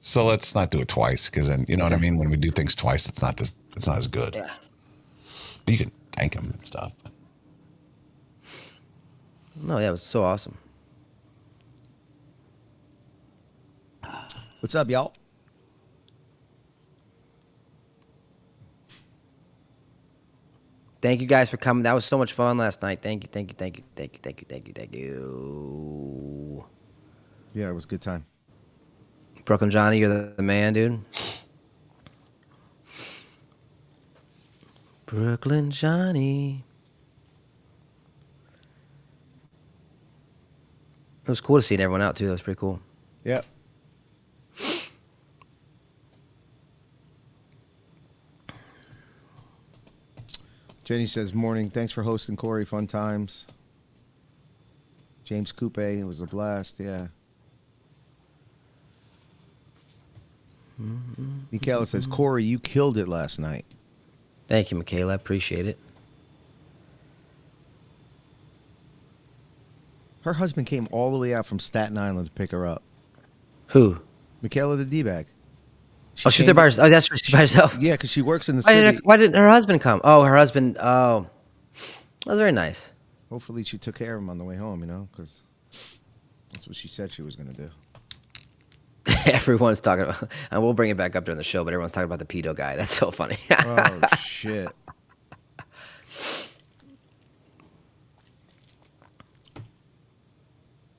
So let's not do it twice, because then you know what I mean. When we do things twice, it's not as good. Yeah. You can thank him and stuff. No, yeah, it was so awesome. What's up, y'all? Thank you guys for coming. That was so much fun last night. Thank you. Yeah, it was a good time. Brooklyn Johnny, you're the man, dude. Brooklyn Johnny. It was cool to see everyone out too. That was pretty cool. Yeah. Jenny says, morning. Thanks for hosting, Corey. Fun times. James Coupe, it was a blast. Yeah. Michaela says, Corey, you killed it last night. Thank you, Michaela. Appreciate it. Her husband came all the way out from Staten Island to pick her up. Who? Michaela the D-bag. She's there by herself. Oh, that's right. She's by herself. Yeah, because she works in the city. Why didn't her husband come? Oh, her husband. Oh, that was very nice. Hopefully she took care of him on the way home, because that's what she said she was going to do. Everyone's talking about, and we'll bring it back up during the show, but everyone's talking about the pedo guy. That's so funny. Oh, shit.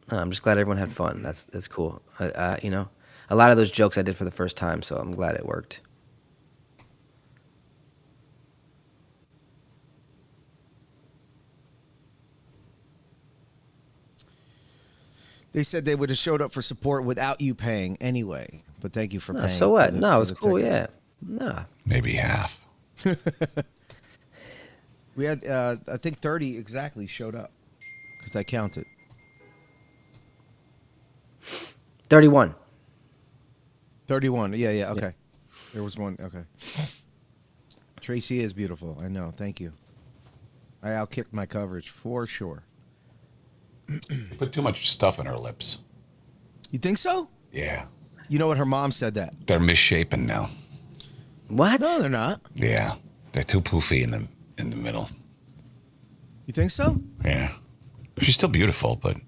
I'm just glad everyone had fun. That's cool. A lot of those jokes I did for the first time, so I'm glad it worked. They said they would have showed up for support without you paying anyway. But thank you for paying. So what? For No, it was cool. tickets. Yeah. No. Maybe half. We had, I think 30 exactly showed up because I counted. 31. 31. Yeah. Okay. There was one. Okay. Tracy is beautiful. I know. Thank you. I outkicked my coverage for sure. Put too much stuff in her lips. You think so? Yeah. You know what? Her mom said that. They're misshapen now. What? No, they're not. Yeah. They're too poofy in the middle. You think so? Yeah. She's still beautiful, but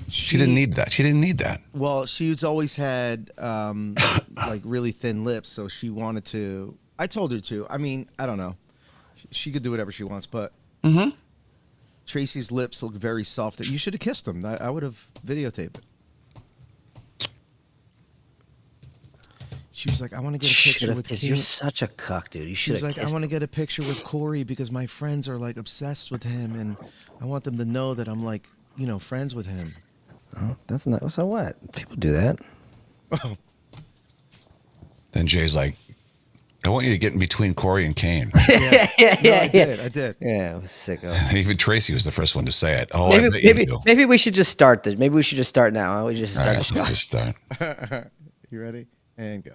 she didn't need that. She didn't need that. Well, she's always had like really thin lips, so she wanted to. I told her to. I mean, I don't know. She could do whatever she wants, but Tracy's lips look very soft. You should have kissed them. I would have videotaped it. She was like, I want to get a picture with Corey. You're such a cuck, dude. You should have kissed him. I want to get a picture with Corey because my friends are like obsessed with him, and I want them to know that I'm like, friends with him. Oh, that's not. So what? People do that. Oh. Then Jay's like, I want you to get in between Corey and Kane. Yeah. I did. Yeah, I was sick of. Even Tracy was the first one to say it. Oh, maybe we should just start this. Maybe we should just start now. We just start the show. Let's just start. You ready? And go.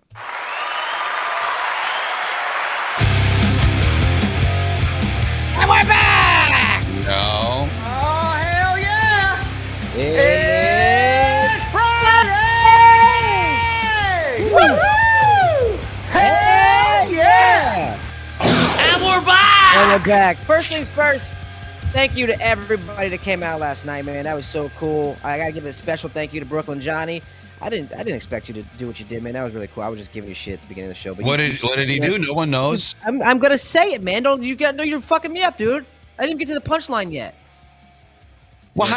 And we're back! No. Oh, hell yeah! It's Friday! Woo-hoo! Hell yeah! And we're back! And we're back. First things first, thank you to everybody that came out last night, man. That was so cool. I got to give a special thank you to Brooklyn Johnny. I didn't expect you to do what you did, man. That was really cool. I was just giving you shit at the beginning of the show. But What did he do? No one knows. I'm gonna say it, man. You're fucking me up, dude. I didn't get to the punchline yet. Well,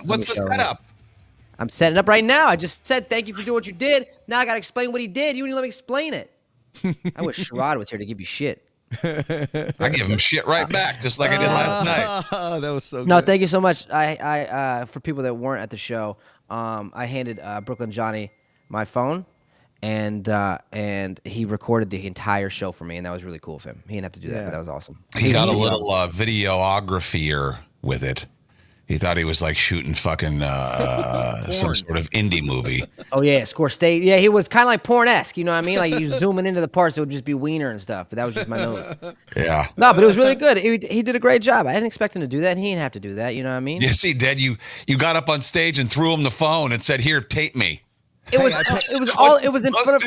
what's the setup? I'm setting up right now. I just said thank you for doing what you did. Now I gotta explain what he did. You didn't let me explain it. I wish Sherrod was here to give you shit. I give him shit right back, just like I did last night. That was so good. No, thank you so much. I for people that weren't at the show, I handed Brooklyn Johnny my phone, and he recorded the entire show for me, and that was really cool of him. He didn't have to do that, but that was awesome. He got a little videographer with it. He thought he was like shooting fucking some sort of indie movie. Oh yeah, score state. Yeah, he was kind of like porn-esque. You know what I mean? Like you zooming into the parts, it would just be wiener and stuff. But that was just my nose. Yeah. No, but it was really good. He did a great job. I didn't expect him to do that. And he didn't have to do that. You know what I mean? Yes, he did. You got up on stage and threw him the phone and said, "Here, tape me." It was in front of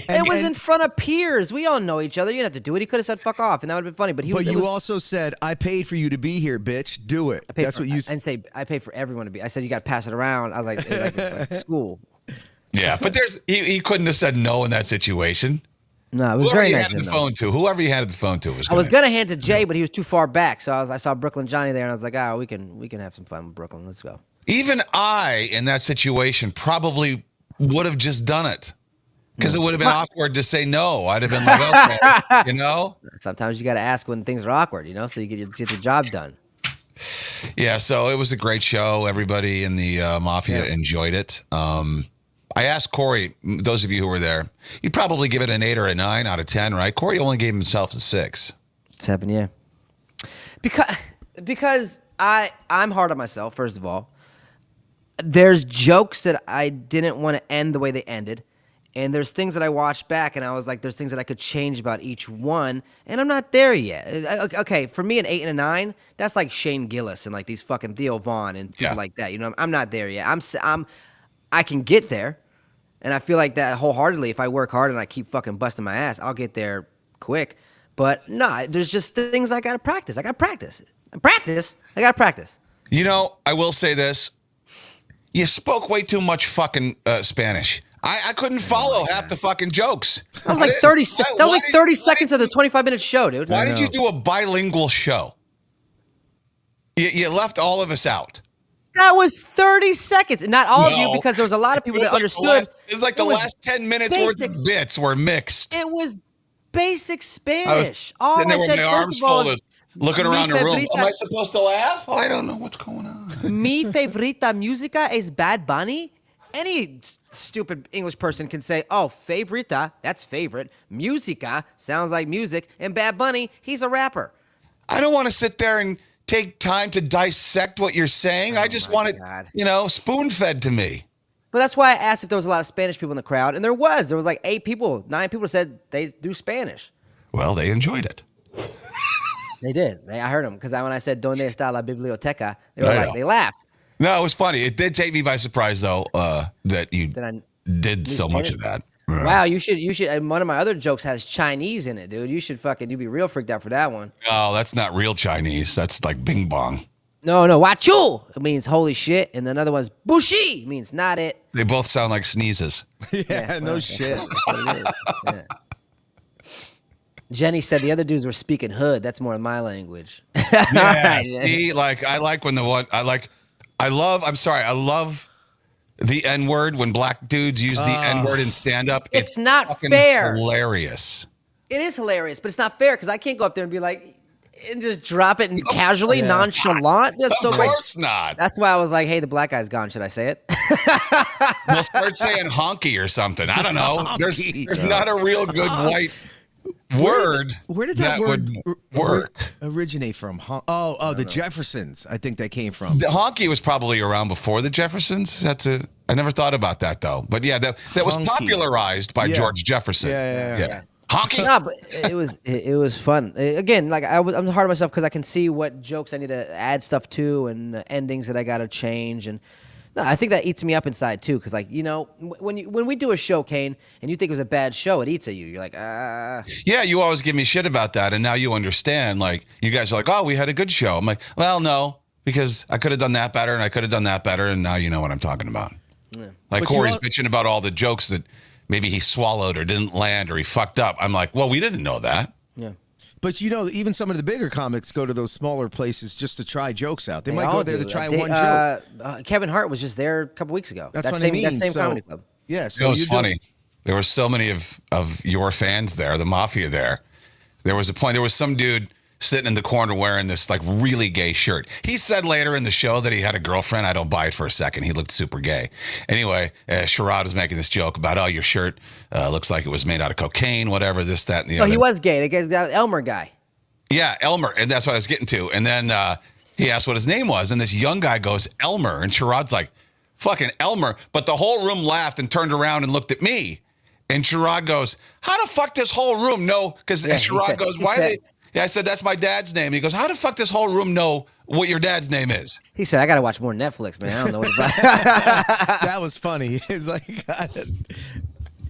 It was in front of peers. We all know each other. You didn't have to do it. He could have said fuck off, and that would have been funny. But you also said, "I paid for you to be here, bitch. Do it." That's what you said. And say I paid for everyone to be. I said you got to pass it around. I was like school. Yeah, but he couldn't have said no in that situation. No, it was Whoever very you nice. handed the phone to, whoever you handed the phone to was. I was gonna hand it to Jay, but he was too far back. So I saw Brooklyn Johnny there, and I was like, we can have some fun with Brooklyn. Let's go. Even I, in that situation, probably would have just done it because it would have been awkward to say no. I'd have been like, okay, Sometimes you got to ask when things are awkward, so you get the job done. Yeah, so it was a great show. Everybody in the Mafia enjoyed it. I asked Corey, those of you who were there, you'd probably give it an 8 or a 9 out of 10, right? Corey only gave himself a 6. 7, yeah. Because I'm hard on myself, first of all. There's jokes that I didn't want to end the way they ended. And there's things that I watched back and I was like, there's things that I could change about each one. And I'm not there yet. Okay, for me, an 8 and a 9, that's like Shane Gillis and like these fucking Theo Vaughn and people like that. I'm not there yet. I can get there. And I feel like that wholeheartedly, if I work hard and I keep fucking busting my ass, I'll get there quick. But no, there's just things I got to practice. I got to practice. I got to practice. I will say this. You spoke way too much fucking Spanish. I couldn't follow half the fucking jokes. That was like 30 seconds of the 25-minute show, dude. Why did you do a bilingual show? You left all of us out. That was 30 seconds. Not all of you, because there was a lot of people that understood. It's like the last 10 minutes worth of bits were mixed. It was basic Spanish. All and I there said, were my arms folded, looking around the room. Favorita, am I supposed to laugh? I don't know what's going on. Mi favorita música es Bad Bunny. Any stupid English person can say, oh, favorita, that's favorite. Musica sounds like music. And Bad Bunny, he's a rapper. I don't want to sit there and take time to dissect what you're saying. I just want it, spoon-fed to me. But that's why I asked if there was a lot of Spanish people in the crowd. And there was. There was like 9 people said they do Spanish. Well, they enjoyed it. They did. I heard them. Because when I said, ¿Dónde está la biblioteca? They laughed. No, it was funny. It did take me by surprise, though, that you did so much of that. Wow, you should. And one of my other jokes has Chinese in it, dude. You'd be real freaked out for that one. Oh, that's not real Chinese. That's like bing bong. No, wachu. It means holy shit. And another one's bushi. Means not it. They both sound like sneezes. No shit. That's what it is. Yeah. Jenny said the other dudes were speaking hood. That's more of my language. Yeah. See, I like when I love the N-word when black dudes use the N-word in stand-up. It's not fair. Hilarious. It is hilarious, but it's not fair because I can't go up there and be like, and just drop it and casually, nonchalant. That's so Of course not. That's why I was like, hey, the black guy's gone. Should I say it? We'll start saying honky or something. I don't know. There's not a real good white word. Where did that word would work? Originate from? The Jeffersons. I think that came from. The honky was probably around before the Jeffersons. I never thought about that though. But yeah, that was popularized by George Jefferson. Yeah. Honky. No, but it was fun. Again, like I'm hard on myself because I can see what jokes I need to add stuff to and endings that I got to change. And no, I think that eats me up inside too. Because when we do a show, Kane, and you think it was a bad show, it eats at you. You're like, Yeah, you always give me shit about that, and now you understand. Like you guys are like, oh, we had a good show. I'm like, well, no, because I could have done that better, and I could have done that better, and now you know what I'm talking about. Yeah. Like Corey's bitching about all the jokes that maybe he swallowed or didn't land or he fucked up. I'm like, well, we didn't know that. Yeah. But even some of the bigger comics go to those smaller places just to try jokes out. They might go there to try one joke. Kevin Hart was just there a couple weeks ago. That's what I mean. That same comedy club. Yeah, it was funny. There were so many of your fans there, the Mafia there. There was a point. There was some dude sitting in the corner wearing this like really gay shirt. He said later in the show that he had a girlfriend. I don't buy it for a second. He looked super gay. Anyway, Sherrod was making this joke about, oh, your shirt looks like it was made out of cocaine, whatever, this, that, and the other. He was gay. That Elmer guy. Yeah, Elmer. And that's what I was getting to. And then he asked what his name was. And this young guy goes, Elmer. And Sherrod's like, fucking Elmer. But the whole room laughed and turned around and looked at me. And Sherrod goes, how the fuck this whole room know? Because Sherrod goes, why they... Yeah, I said, that's my dad's name. He goes, how the fuck this whole room know what your dad's name is. He said, I got to watch more Netflix, man. I don't know what it's like. That was funny. It's like,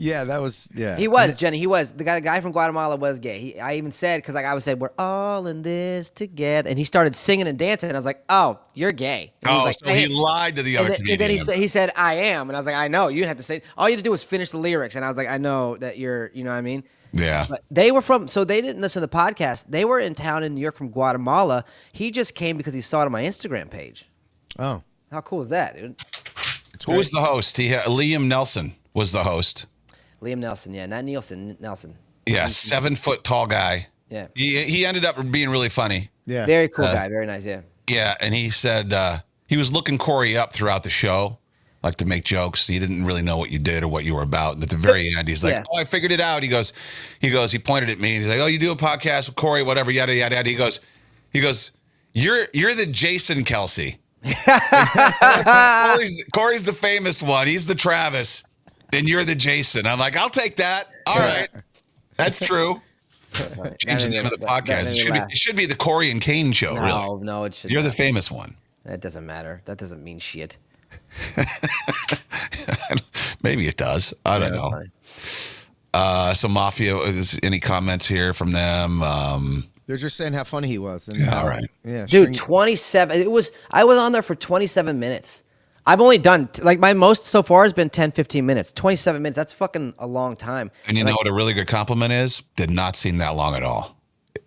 yeah, that was, yeah. He was, Jenny. He was. The guy from Guatemala was gay. I even said, because like I was saying, we're all in this together. And he started singing and dancing. And I was like, oh, you're gay. And Oh, like, so he lied to the other and then he said, I am. And I was like, I know. You didn't have to say. All you had to do was finish the lyrics. And I was like, I know that you're, you know what I mean? Yeah. But they were so they didn't listen to the podcast. They were in town in New York from Guatemala. He just came because he saw it on my Instagram page. Oh. How cool is that, dude? Who was the host? Liam Nelson was the host. Liam Nelson, yeah, not Nielsen, Nelson. Yeah, 7 foot tall guy. Yeah. He ended up being really funny. Yeah. Very cool guy, very nice, yeah. Yeah, and he said he was looking Corey up throughout the show, like to make jokes. He didn't really know what you did or what you were about. And at the very end, he's like, Yeah. "Oh, I figured it out." He pointed at me. And he's like, "Oh, you do a podcast with Corey, whatever, yada yada yada." He goes, "You're the Jason Kelsey." Corey's the famous one. He's the Travis, and you're the Jason. I'm like, I'll take that. All right, that's true. Change the name of the podcast. It should be the Corey and Kane show. Really? No, it should. You're the famous one. That doesn't matter. That doesn't mean shit. Maybe it does. I don't know. Some Mafia. Any comments here from them? They're just saying how funny he was. And Yeah, all right. Yeah, Dude, 27. I was on there for 27 minutes. I've only done my most so far has been 10, 15 minutes. 27 minutes. That's fucking a long time. And you know what a really good compliment is? Did not seem that long at all.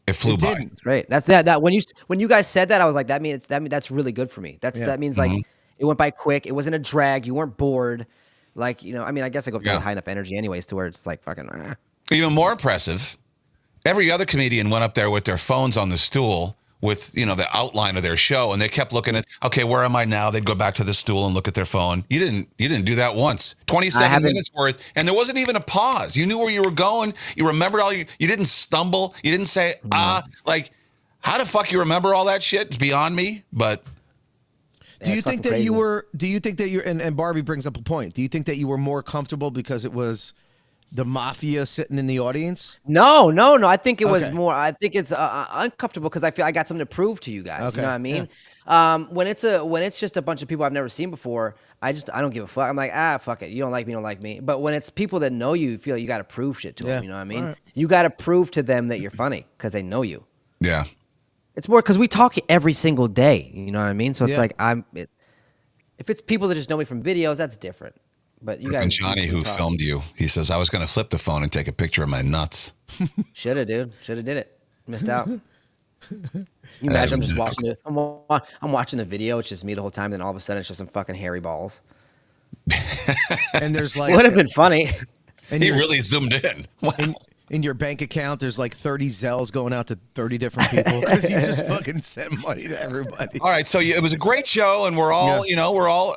It flew by. didn't. That's great. That when you guys said that, I was like, that's really good for me. That means like it went by quick. It wasn't a drag. You weren't bored. Like, I mean, I guess I go through high enough energy anyways to where it's like fucking. Even more impressive, every other comedian went up there with their phones on the stool with, the outline of their show, and they kept looking at, okay, where am I now? They'd go back to the stool and look at their phone. You didn't do that once. 27 minutes worth, and there wasn't even a pause. You knew where you were going. You remembered you didn't stumble. You didn't say, like, how the fuck you remember all that shit? It's beyond me, but... Do you think that you're, and Barbie brings up a point. Do you think that you were more comfortable because it was the Mafia sitting in the audience? No. I think it was more. I think it's uncomfortable because I feel I got something to prove to you guys. Okay. You know what I mean? Yeah. When it's just a bunch of people I've never seen before, I don't give a fuck. I'm like, fuck it. You don't like me, you don't like me. But when it's people that know you, feel like you got to prove shit to them. You know what I mean? Right. You got to prove to them that you're funny because they know you. Yeah. It's more because we talk every single day. You know what I mean? So it's like if it's people that just know me from videos, that's different. But you guys. And Johnny, who filmed you, he says, I was going to flip the phone and take a picture of my nuts. Shoulda, dude. Shoulda did it. Missed out. You imagine I'm just watching it. I'm watching the video. It's just me the whole time. Then all of a sudden, it's just some fucking hairy balls. And there's like. It would have been funny. And he really zoomed in. Wow. In your bank account, there's like 30 Zells going out to 30 different people because you just fucking sent money to everybody. All right, so it was a great show, and we're all, we're all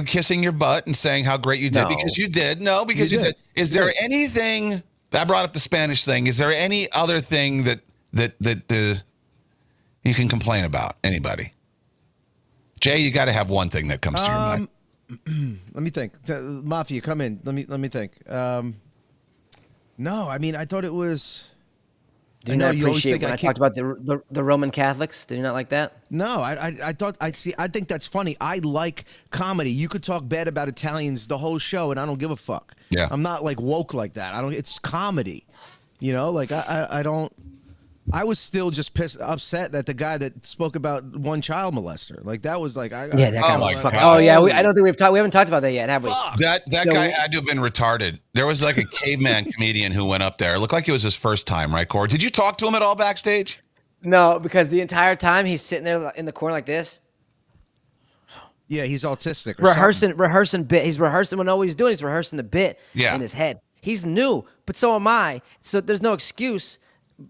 kissing your butt and saying how great you did because you did. No, because you did. Is there anything? I brought up the Spanish thing. Is there any other thing that you can complain about? Anybody? Jay, you got to have one thing that comes to your mind. Let me think. Mafia, come in. Let me think. No, I mean, I thought it was. Do you not appreciate when I talked about the Roman Catholics? Did you not like that? No, I thought I think that's funny. I like comedy. You could talk bad about Italians the whole show, and I don't give a fuck. Yeah, I'm not like woke like that. I don't. It's comedy, Like I don't. I was still just upset that the guy that spoke about one child molester, like that was like, that guy was fucking. Oh yeah, I don't think we haven't talked about that yet, have we? That guy had to have been retarded. There was like a caveman comedian who went up there. It looked like it was his first time, right, Corey? Did you talk to him at all backstage? No, because the entire time he's sitting there in the corner like this. Yeah, he's autistic. Rehearsing bit. He's rehearsing. Well, no, what he's doing is rehearsing the bit in his head. He's new, but so am I. So there's no excuse.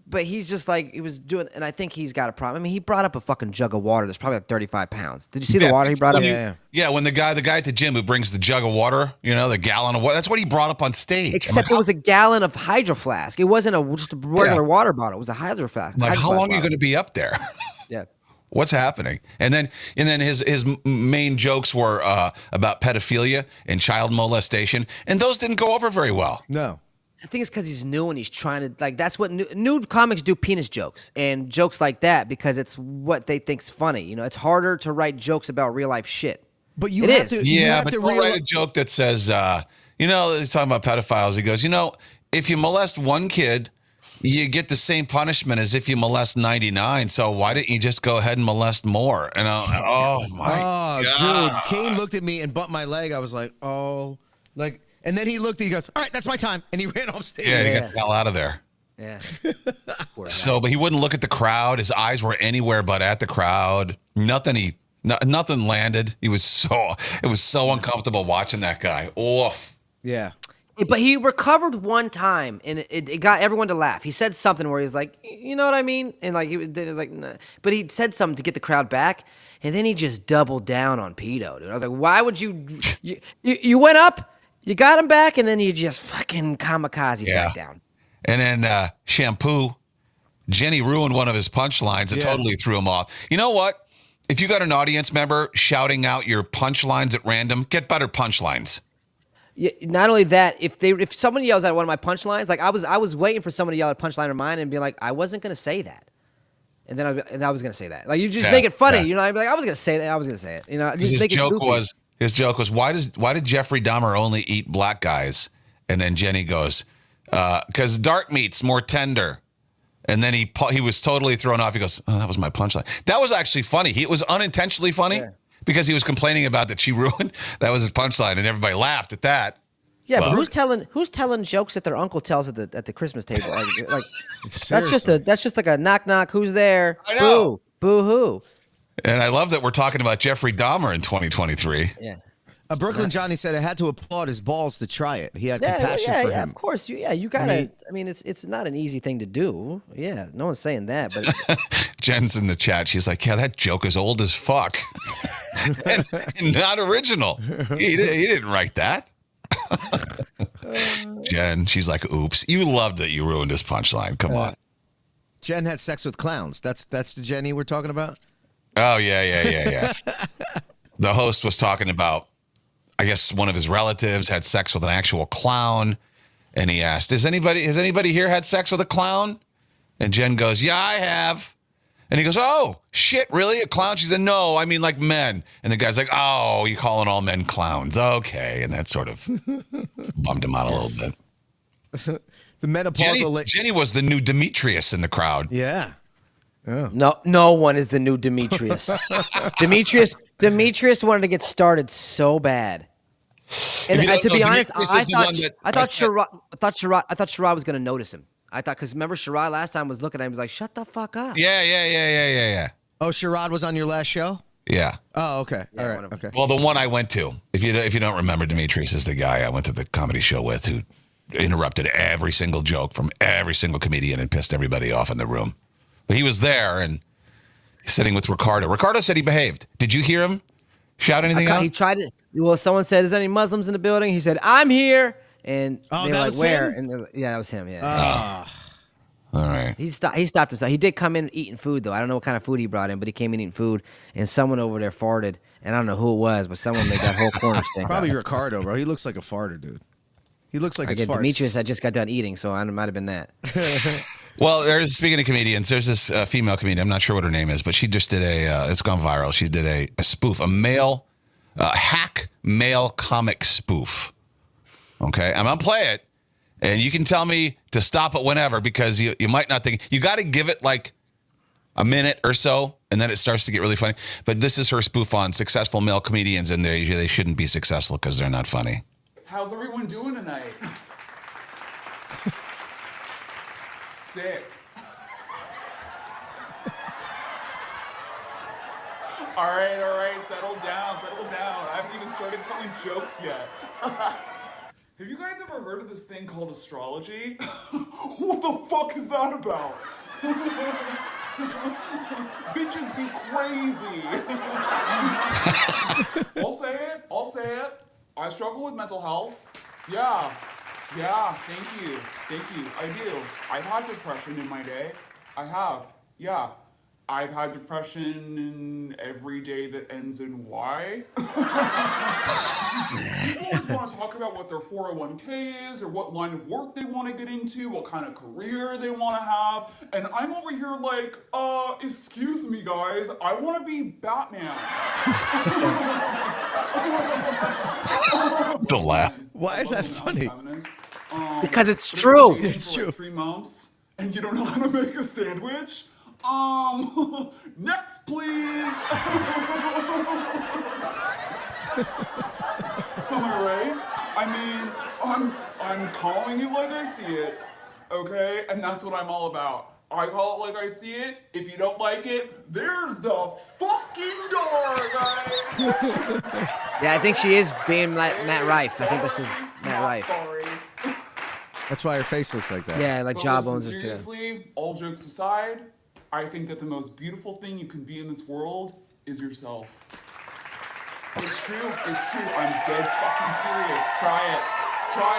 But he's just like, he was doing, and I think he's got a problem. I mean, he brought up a fucking jug of water that's probably like 35 pounds. Did you see the water he brought up? Yeah, when the guy at the gym who brings the jug of water, the gallon of water, that's what he brought up on stage. Except it was a gallon of Hydro Flask. It wasn't just a regular water bottle. It was a Hydro Flask. Like, how long are you going to be up there? Yeah. What's happening? And then his main jokes were about pedophilia and child molestation, and those didn't go over very well. No. I think it's because he's new and he's trying to like. That's what new comics do: penis jokes and jokes like that because it's what they think's funny. You know, it's harder to write jokes about real life shit. But you It have is. to. You Yeah, have but to don't write a joke that says, he's talking about pedophiles. He goes, if you molest one kid, you get the same punishment as if you molest 99. So why didn't you just go ahead and molest more? And oh my God. Dude, Kane looked at me and bumped my leg. I was like, and then he looked. He goes, "All right, that's my time," and he ran off stage. Yeah, he got the hell out of there. Yeah. But he wouldn't look at the crowd. His eyes were anywhere but at the crowd. Nothing landed. It was so uncomfortable watching that guy. Oof. Yeah. But he recovered one time, and it got everyone to laugh. He said something where he's like, "You know what I mean?" And like he was like, nah. But he said something to get the crowd back, and then he just doubled down on pedo, dude. I was like, "Why would you went up, you got him back, and then you just fucking kamikaze back down." And then Shampoo, Jenny ruined one of his punchlines and totally threw him off. You know what? If you got an audience member shouting out your punchlines at random, get better punchlines. Yeah, not only that, if someone yells at one of my punchlines, like I was waiting for somebody to yell at a punchline of mine and be like, I wasn't gonna say that, and then I was gonna say that. Like you just make it funny, you know? I'd be like, I was gonna say that, I was gonna say it, you know? Just His make joke it goofy. was why did Jeffrey Dahmer only eat black guys? And then Jenny goes, because dark meat's more tender. And then he was totally thrown off. He goes, "Oh, that was my punchline." That was actually funny. It was unintentionally funny because he was complaining about that she ruined. That was his punchline, and everybody laughed at that. Yeah, but who's telling jokes that their uncle tells at the Christmas table? Like that's just like a knock knock. Who's there? I know. Boo hoo. And I love that we're talking about Jeffrey Dahmer in 2023. Yeah. Brooklyn Johnny said I had to applaud his balls to try it. He had compassion for him. Yeah, of course. You gotta. I mean, it's not an easy thing to do. Yeah, no one's saying that. But Jen's in the chat. She's like, "Yeah, that joke is old as fuck, and not original. He didn't write that." Jen, she's like, "Oops, you loved that you ruined his punchline. Come on." Jen had sex with clowns. That's the Jenny we're talking about. Oh yeah. The host was talking about, I guess one of his relatives had sex with an actual clown, and he asked, has anybody here had sex with a clown? And Jen goes, "Yeah, I have." And he goes, "Oh, shit, really? A clown?" She said, "No, I mean like men." And the guy's like, "Oh, you calling all men clowns. Okay." And that sort of bummed him out a little bit. The menopausal Jenny was the new Demetrius in the crowd. Yeah. No one is the new Demetrius. Demetrius wanted to get started so bad. And to be honest, I thought Sherrod was gonna notice him. I thought because remember Sherrod last time was looking at him, he was like, "Shut the fuck up." Yeah. Oh, Sherrod was on your last show? Yeah. Oh, okay. Yeah, All right. Okay. Well, the one I went to, if you don't remember, Demetrius is the guy I went to the comedy show with who interrupted every single joke from every single comedian and pissed everybody off in the room. But he was there and he's sitting with Ricardo. Ricardo said he behaved. Did you hear him shout anything out? He tried it. Well, someone said, "Is there any Muslims in the building?" He said, "I'm here." And they were like, "Where?" Him? And yeah, that was him. Yeah. All right. He stopped himself. He did come in eating food though. I don't know what kind of food he brought in, but he came in eating food, and someone over there farted, and I don't know who it was, but someone made that whole corner stink. Probably Ricardo, bro. He looks like a farter, dude. He looks like his farts. Demetrius, I just got done eating, so it might have been that. Well, speaking of comedians, there's this female comedian. I'm not sure what her name is, but she just did it's gone viral. She did a spoof, hack male comic spoof. Okay, I'm gonna play it, and you can tell me to stop it whenever because you might not think you got to give it like a minute or so, and then it starts to get really funny. But this is her spoof on successful male comedians, and they shouldn't be successful because they're not funny. How's everyone doing tonight? Sick. All right, settle down. I haven't even started telling jokes yet. Have you guys ever heard of this thing called astrology? What the fuck is that about? Bitches be crazy. I'll say it. I struggle with mental health. Yeah, thank you. I do. I've had depression in my day. I have. Yeah. I've had depression in every day that ends in Y. People always want to talk about what their 401k is or what line of work they want to get into, what kind of career they want to have. And I'm over here like, excuse me, guys, I want to be Batman. The laugh. Why is that funny? Because it's But if true. you're dating It's for true. Like 3 months and you don't know how to make a sandwich. Next, please. Am I right? I mean, I'm calling it like I see it, okay? And that's what I'm all about. I call it like I see it. If you don't like it, there's the fucking door, guys. Yeah, I think she is being Matt Rife. I think this is Matt Not Rife. sorry. That's why her face looks like that. Yeah, like But jawbones. listen, seriously, all jokes aside, I think that the most beautiful thing you can be in this world is yourself. It's true. It's true. I'm dead fucking serious. Try it. Try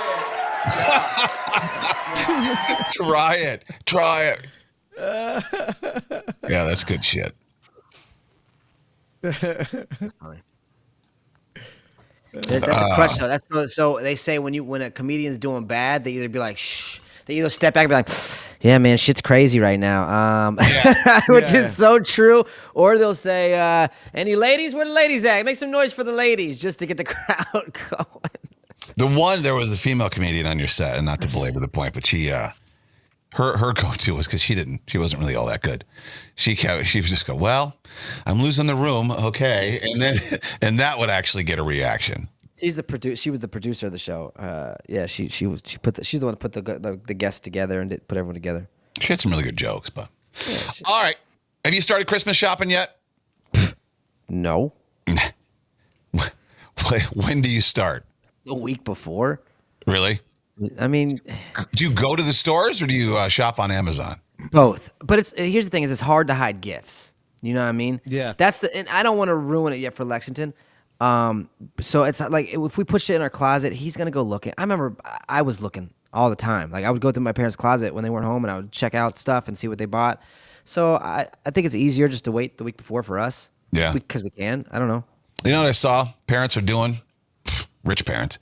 it. Try it. Try it. Yeah, that's good shit. That's a crush though. That's so they say when a comedian's doing bad, they either be like shh, they either step back and be like, yeah, man, shit's crazy right now. Which is so true. Or they'll say, any ladies? Where the ladies at? Make some noise for the ladies, just to get the crowd going. There was a female comedian on your set, and not to belabor the point, but she, her go-to was because she wasn't really all that good. She would just go, well, I'm losing the room, okay, and that would actually get a reaction. She's the producer. She was the producer of the show. Yeah, she's the one that put the guests together and put everyone together. She had some really good jokes, but all right. Have you started Christmas shopping yet? No, When do you start? a week before. Really? I mean, Do you go to the stores or do you shop on Amazon? both. But here's the thing: is it's hard to hide gifts. You know what I mean? Yeah. And I don't want to ruin it yet for Lexington. So it's like if we put shit in our closet, he's gonna go looking. I remember I was looking all the time. Like I would go through my parents' closet when they weren't home, and I would check out stuff and see what they bought. So I think it's easier just to wait the week before for us. Yeah. Because we can. I don't know. You know what I saw parents are doing? Rich parents.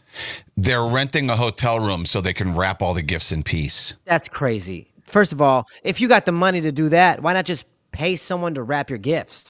They're renting a hotel room so they can wrap all the gifts in peace. That's crazy. First of all, if you got the money to do that, why not just pay someone to wrap your gifts?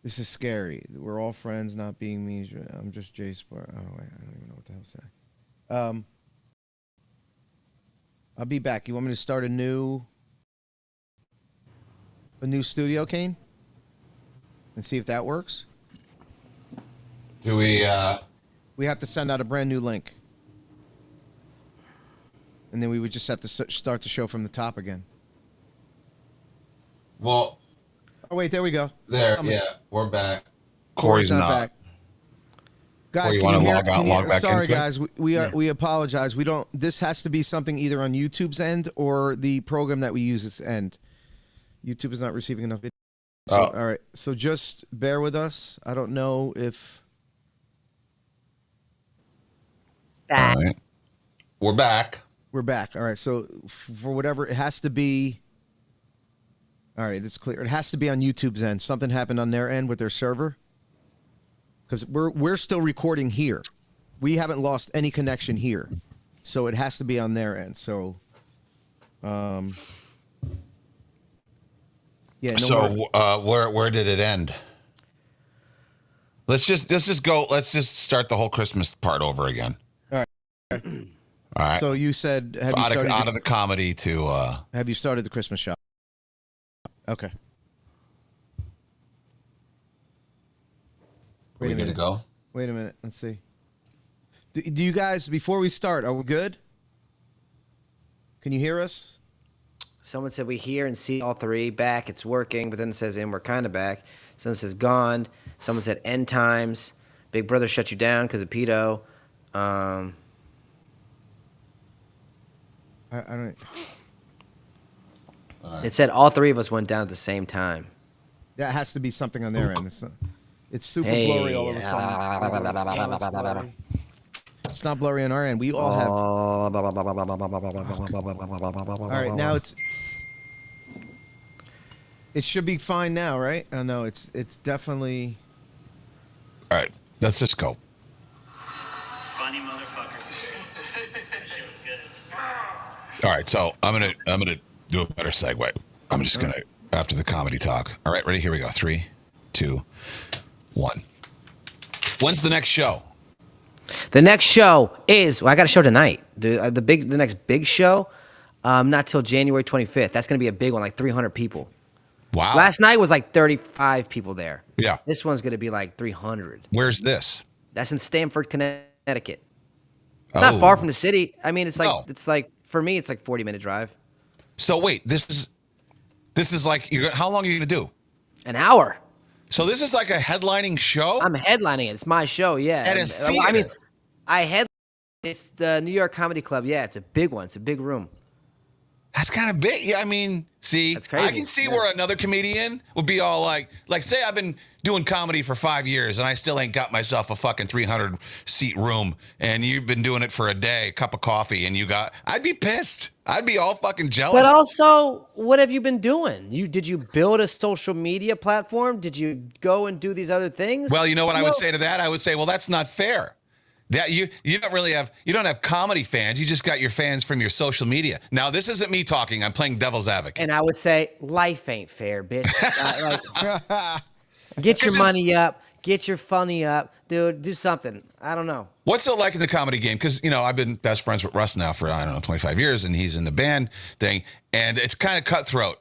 This is scary. We're all friends, not being mean. I'm just Jay Spar. Oh wait, I don't even know what the hell to say. I'll be back. You want me to start a new studio, Kane? And see if that works? Do we We have to send out a brand new link. And then we would just have to start the show from the top again. well Oh wait, there we go. there, Coming. yeah, we're back. Corey's Corey's not. back. Guys, you can wanna you hear? log out, Can you- log back sorry, into it? guys. We apologize. We don't. This has to be something either on YouTube's end or the program that we use its end. YouTube is not receiving enough video. Oh. All right, so just bear with us. I don't know if. All right. We're back. We're back. All right. So for whatever, it has to be. All right, it's clear. It has to be on YouTube's end. Something happened on their end with their server. Because we're still recording here. We haven't lost any connection here. So it has to be on their end. So yeah. No more. Where did it end? Let's just go. Let's just start the whole Christmas part over again. All All right. So you said have you started out of the comedy to have you started the Christmas shop? Okay. we good to go? Wait a minute. Let's see. Do you guys, before we start, are we good? Can you hear us? Someone said we hear and see all three back. It's working, but then it says, and we're kind of back. Someone says gone. Someone said end times. Big Brother shut you down because of pedo. I don't. It said all three of us went down at the same time. That has to be something on their end. It's super Hey. blurry all of a sudden. It's not blurry on our end. We all have. All right, now it should be fine now, right? Oh no, it's definitely. All right. Let's just go. Funny motherfucker. That shit was good. All right. So I'm gonna do a better segue. I'm just gonna after the comedy talk. All right. Ready? Here we go. 3, 2, 1. When's the next show? The next show is I got a show tonight. The next big show, not till January 25th. That's gonna be a big one, like 300 people. Wow. Last night was like 35 people there. Yeah. This one's gonna be like 300. Where's this? That's in Stamford, Connecticut. Oh. Not far from the city. I mean, it's like No. it's like for me, it's like 40-minute drive. So wait, this is like how long are you gonna do? An hour. So this is like a headlining show. I'm headlining it. It's my show. Yeah. At a I mean, theater. I head. It's the New York Comedy Club. Yeah, it's a big one. It's a big room. That's kind of big. Yeah, I mean, see, That's crazy. I can see Yeah. where another comedian would be all like say I've been doing comedy for 5 years and I still ain't got myself a fucking 300 seat room, and you've been doing it for a day, a cup of coffee, and I'd be pissed. I'd be all fucking jealous. But also, what have you been doing? Did you build a social media platform? Did you go and do these other things? Well, you know what I would say to that? I would say, well, that's not fair. That you don't have comedy fans. You just got your fans from your social media. Now, this isn't me talking. I'm playing devil's advocate. And I would say, life ain't fair, bitch. Get your money up. Get your funny up. Dude, do something. I don't know. What's it like in the comedy game? Because, I've been best friends with Russ now for, 25 years, and he's in the band thing, and it's kind of cutthroat.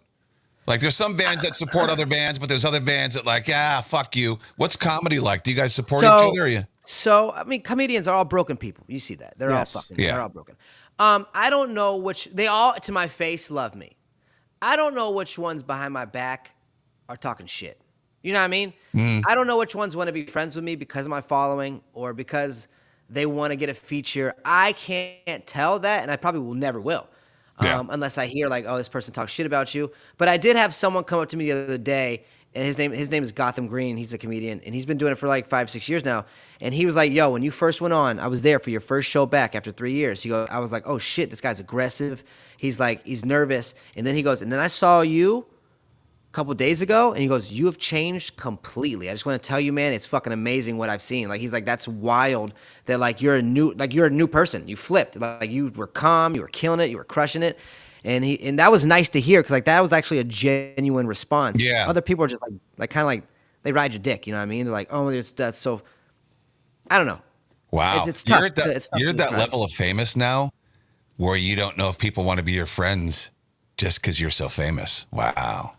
Like, there's some bands that support other bands, but there's other bands that fuck you. What's comedy like? Do you guys support each other? Or you? So, I mean, comedians are all broken people. You see that. They're Yes. all fucking, Yeah. they're all broken. I don't know they all, to my face, love me. I don't know which ones behind my back are talking shit. You know what I mean? I don't know which ones want to be friends with me because of my following or because they want to get a feature. I can't tell that, and I probably never will. Yeah. Unless I hear like, oh, this person talks shit about you. But I did have someone come up to me the other day, and his name is Gotham Green. He's a comedian, and he's been doing it for like 5-6 years now. And he was like, yo, when you first went on, I was there for your first show back after 3 years. I was like, oh shit, this guy's aggressive. He's nervous. And then he goes, and then I saw you a couple days ago, and he goes, you have changed completely. I just want to tell you, man, it's fucking amazing what I've seen. Like, he's like, that's wild that like you're a new person. You flipped. Like, you were calm, you were killing it, you were crushing it. And that was nice to hear, because like that was actually a genuine response. Yeah. Other people are just like kind of like They ride your dick. You know what I mean? They're like, oh, that's so. I don't know. Wow. It's tough. You're at that describe. level of famous now where you don't know if people want to be your friends just because you're so famous. Wow.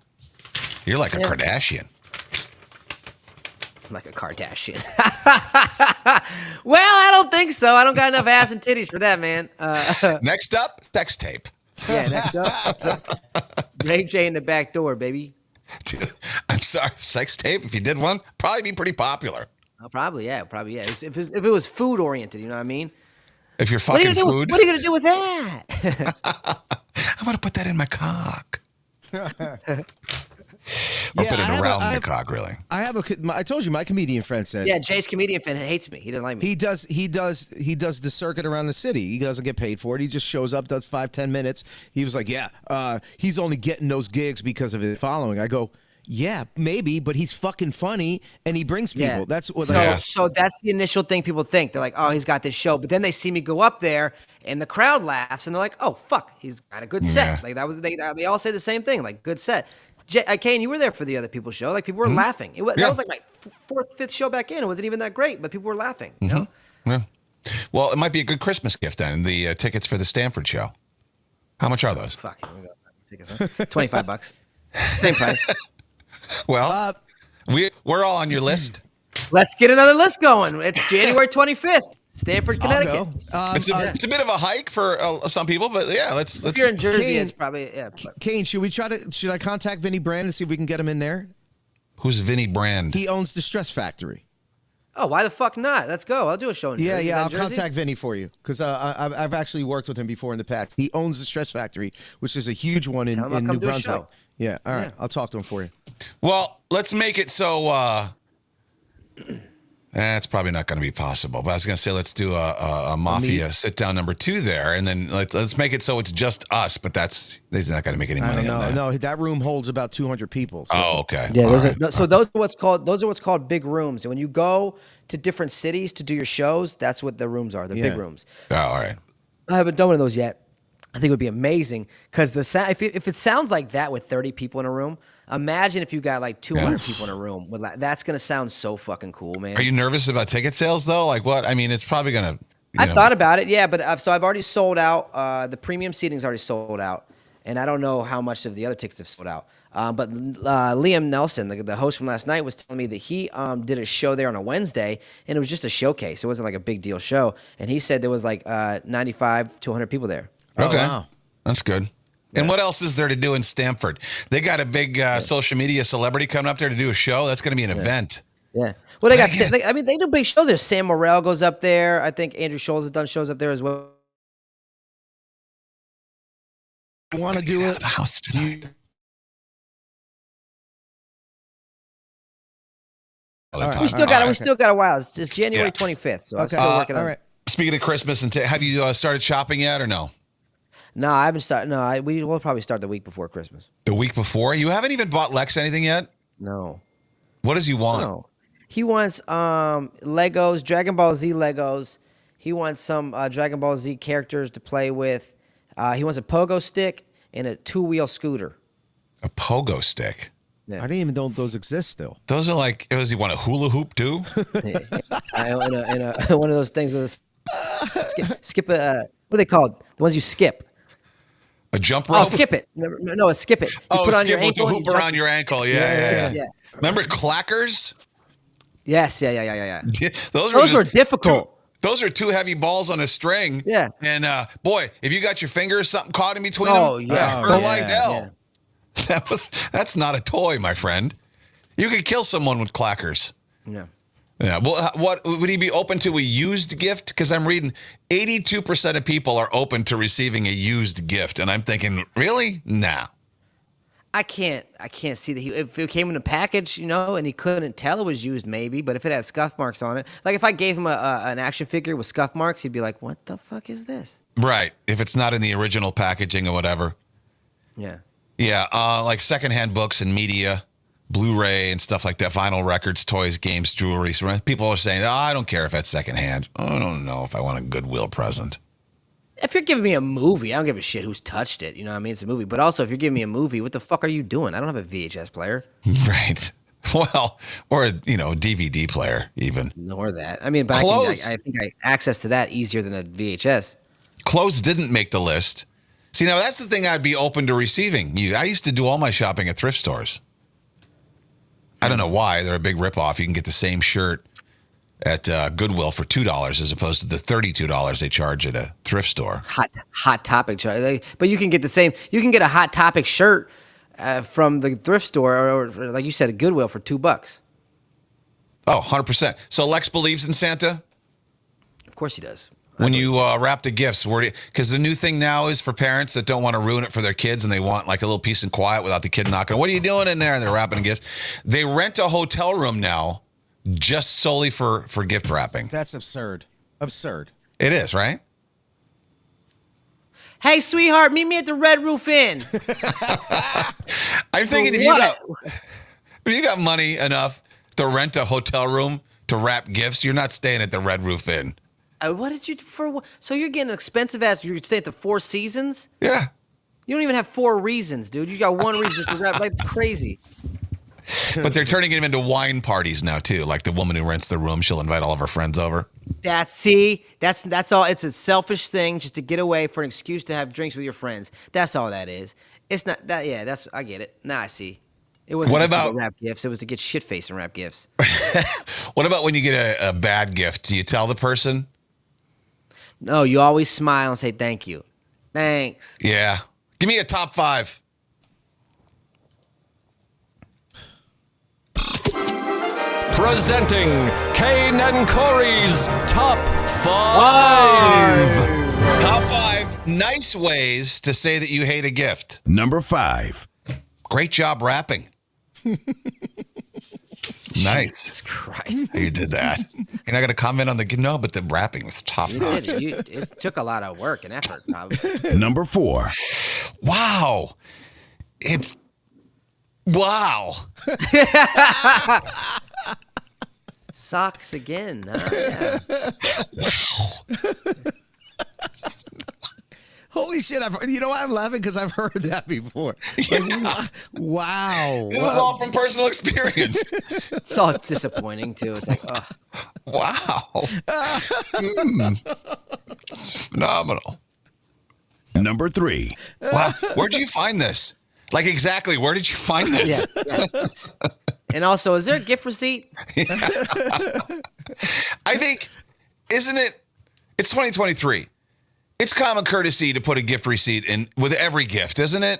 You're like a Kardashian. I'm like a Kardashian. Well, I don't think so. I don't got enough ass and titties for that, man. Next up, sex tape. Yeah, next up. Ray J in the back door, baby. Dude, I'm sorry. Sex tape, if you did one, probably be pretty popular. Probably, yeah. If it was food oriented, you know what I mean? If you're fucking food. What are you gonna do with that? I'm going to put that in my cock. Or put it I around the cock, really. I told you my comedian friend said. Yeah, Jay's comedian fan hates me. He doesn't like me. He does the circuit around the city. He doesn't get paid for it. He just shows up, does 5-10 minutes. He was like, he's only getting those gigs because of his following. I go, yeah, maybe, but he's fucking funny and he brings people. Yeah. That's what. So that's the initial thing people think. They're like, oh, he's got this show, but then they see me go up there and the crowd laughs and they're like, oh fuck, he's got a good set. Like that was they all say the same thing, like good set. Kane, you were there for the other people's show. Like people were laughing. That was like my fourth, fifth show back in. It wasn't even that great, but people were laughing. You know? Yeah. Well, it might be a good Christmas gift then. The tickets for the Stanford show. How much are those? Fuck, here we go. Tickets, huh? $25. Same price. Well, we're all on your list. Let's get another list going. It's January 25th, Stanford, Connecticut. It's a bit of a hike for some people, but yeah, let's. If you're in Jersey, Kane, it's probably Kane, should I contact Vinny Brand and see if we can get him in there? Who's Vinny Brand? He owns the Stress Factory. Oh, why the fuck not? Let's go. I'll do a show in Jersey. Yeah, I'll contact Vinny for you because I've actually worked with him before in the past. He owns the Stress Factory, which is a huge one in New Brunswick. Yeah, all right. I'll talk to him for you. Well, let's make it so. That's probably not going to be possible. But I was going to say let's do a Mafia sit down number 2 there, and then let's make it so it's just us. But he's not going to make any money on that. No, that room holds about 200 people. So. Oh, okay. Yeah, those are what's called big rooms. And when you go to different cities to do your shows, that's what the rooms are. They're big rooms. Oh, all right. I haven't done one of those yet. I think it would be amazing because if it sounds like that with 30 people in a room, imagine if you got like 200 people in a room. That's gonna sound so fucking cool, man. Are you nervous about ticket sales though? Like what? I mean, it's probably gonna. I thought about it, yeah, but so I've already sold out. The premium seating's already sold out, and I don't know how much of the other tickets have sold out. But Liam Nelson, the host from last night, was telling me that he did a show there on a Wednesday, and it was just a showcase. It wasn't like a big deal show, and he said there was like 95 to 100 people there. Okay, wow. That's good. And what else is there to do in Stamford? They got a big social media celebrity coming up there to do a show. That's going to be an event. Yeah. Well, they do big shows there. Sam Morril goes up there. I think Andrew Schultz has done shows up there as well. You want to do it? The house tonight. We still got a while. It's just January 25th, so I'm still working on it. Speaking of Christmas, have you started shopping yet or no? No, I haven't started. No, we'll probably start the week before Christmas. The week before? You haven't even bought Lex anything yet? No. What does he want? No. He wants Legos, Dragon Ball Z Legos. He wants some Dragon Ball Z characters to play with. He wants a pogo stick and a 2-wheel scooter. A pogo stick? Yeah. I didn't even know those exist still. Those are like, does he want a hula hoop too? One of those things with skip what are they called? The ones you skip. A jump rope? Oh, skip it. No, a skip it. You put on your ankle. With the hoop around your ankle. Yeah. Remember clackers? Yes. Yeah. Those were difficult. Those are 2 heavy balls on a string. Yeah. And boy, if you got your fingers something caught in between them, hurt like hell. Yeah. That's not a toy, my friend. You could kill someone with clackers. Yeah. Yeah. Well, what would he be open to a used gift? Because I'm reading 82% of people are open to receiving a used gift, and I'm thinking, really? Nah. I can't see that if it came in a package, and he couldn't tell it was used, maybe. But if it has scuff marks on it, like if I gave him an action figure with scuff marks, he'd be like, "What the fuck is this?" Right. If it's not in the original packaging or whatever. Yeah. Yeah. Like secondhand books and media. Blu-ray and stuff like that, vinyl records, toys, games, jewelry. So people are saying, I don't care if that's secondhand. I don't know if I want a Goodwill present. If you're giving me a movie, I don't give a shit who's touched it. You know what I mean? It's a movie. But also, if you're giving me a movie, what the fuck are you doing? I don't have a VHS player. Right. Well, or a DVD player even. Nor that. I mean, but Clothes. I think I access to that easier than a VHS. Clothes didn't make the list. See, now that's the thing I'd be open to receiving. I used to do all my shopping at thrift stores. I don't know why. They're a big ripoff. You can get the same shirt at Goodwill for $2 as opposed to the $32 they charge at a thrift store. Hot Topic, but you can get the same. You can get a Hot Topic shirt from the thrift store, or like you said, a Goodwill for $2. Oh, 100%. So Lex believes in Santa? Of course he does. When you wrap the gifts, because the new thing now is for parents that don't want to ruin it for their kids and they want like a little peace and quiet without the kid knocking. What are you doing in there? And they're wrapping gifts. They rent a hotel room now just solely for gift wrapping. That's absurd. Absurd. It is, right? Hey, sweetheart, meet me at the Red Roof Inn. I'm thinking if you got money enough to rent a hotel room to wrap gifts, you're not staying at the Red Roof Inn. What did you for? So you're getting expensive ass. You stay at the Four Seasons. Yeah. You don't even have 4 reasons, dude. You got 1 reason just to wrap. Like, it's crazy. But they're turning them into wine parties now too. Like the woman who rents the room, she'll invite all of her friends over. That's all. It's a selfish thing just to get away for an excuse to have drinks with your friends. That's all that is. It's not that. Yeah, I get it. Now I see. It wasn't just to wrap gifts. It was to get shit faced and wrap gifts. What about when you get a bad gift? Do you tell the person? No, you always smile and say thank you. Thanks. Yeah. Give me a top 5. Presenting Kane and Corey's Top 5. Top 5 nice ways to say that you hate a gift. Number 5. Great job wrapping. Nice. Jesus Christ. You did that. You're not going to comment on no, but the wrapping was top notch. It took a lot of work and effort, probably. Number 4. Wow. Wow. Socks again. Huh? Yeah. Holy shit! You know why I'm laughing? Because I've heard that before. Like, wow. This is all from personal experience. It's all disappointing too. It's like, oh. Wow. It's phenomenal. Number 3. Wow. Where'd you find this? Like exactly, where did you find this? Yeah. And also, is there a gift receipt? I think, isn't it? It's 2023. It's common courtesy to put a gift receipt in with every gift, isn't it?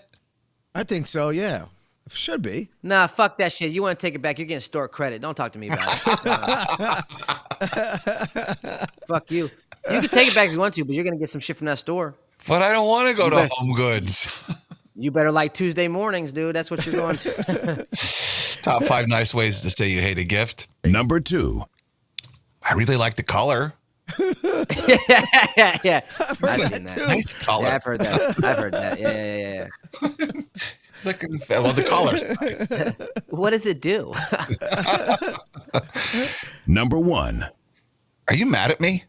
I think so. Yeah, should be. Nah, fuck that shit. You want to take it back? You're getting store credit. Don't talk to me about it. Fuck you. You can take it back if you want to, but you're gonna get some shit from that store. But I don't want to go to Home Goods. You better like Tuesday mornings, dude. That's what you're going to. Top 5 nice ways to say you hate a gift. Number 2. I really like the color. Yeah. I've seen that. Nice color. Yeah, I've heard that. Yeah. Well, the colors. What does it do? Number 1. Are you mad at me?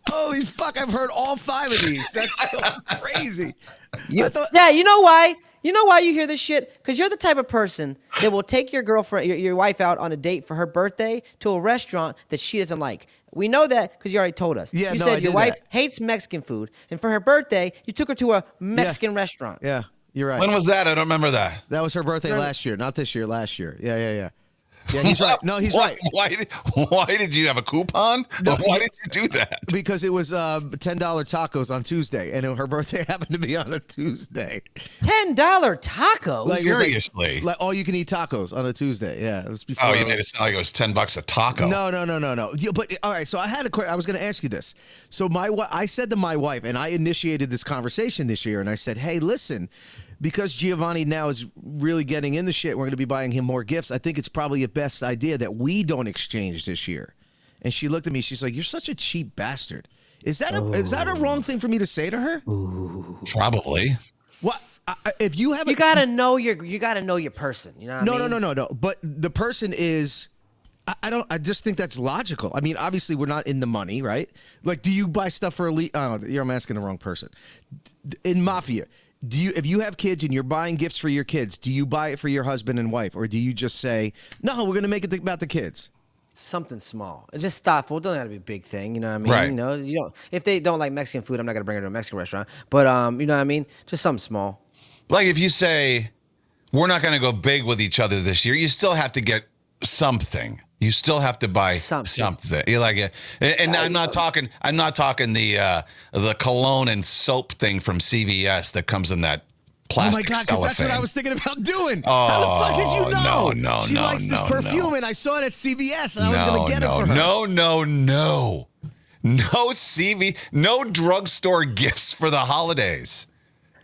Holy fuck! I've heard all 5 of these. That's so crazy. Yeah, you know why? You know why you hear this shit? Because you're the type of person that will take your girlfriend, your wife out on a date for her birthday to a restaurant that she doesn't like. We know that because you already told us. Yeah, you no, said I your did wife that. hates Mexican food, and for her birthday, you took her to a Mexican restaurant. Yeah, you're right. When was that? I don't remember that. That was her birthday last year, not this year. Last year. Yeah. Yeah, he's right. No, he's right. Why did you have a coupon? No, Why did you do that? Because it was $10 tacos on Tuesday, and her birthday happened to be on a Tuesday. $10 tacos? Like, Seriously? Like all you can eat tacos on a Tuesday. Yeah, it was before. Oh, you made it sound like it was $10 a taco. No. Yeah, but all right, so I had a question. I was going to ask you this. So I said to my wife, and I initiated this conversation this year, and I said, "Hey, listen, because Giovanni now is really getting in the shit, we're going to be buying him more gifts. I think it's probably a best idea that we don't exchange this year." And she looked at me. She's like, "You're such a cheap bastard." Is that a wrong thing for me to say to her? Probably. What if you have? You gotta know your person. You know what I mean? No. But the person is. I just think that's logical. I mean, obviously, we're not in the money, right? Like, do you buy stuff for elite? Oh, I'm asking the wrong person. In Mafia, if you have kids and you're buying gifts for your kids, do you buy it for your husband and wife, or do you just say, no, we're gonna make it about the kids? Something small. It's just thoughtful. It doesn't have to be a big thing. You know what I mean? Right. You know, you don't. If they don't like Mexican food, I'm not gonna bring her to a Mexican restaurant. But you know what I mean? Just something small. Like if you say, we're not going to go big with each other this year, you still have to get something. You still have to buy something. You like it, and I'm not talking. I'm not talking the cologne and soap thing from CVS that comes in that plastic oh my God, cellophane. that's what I was thinking about doing. Oh, how the fuck did you know? No, she likes this perfume, and I saw it at CVS, and I was gonna get it for her. No drugstore gifts for the holidays.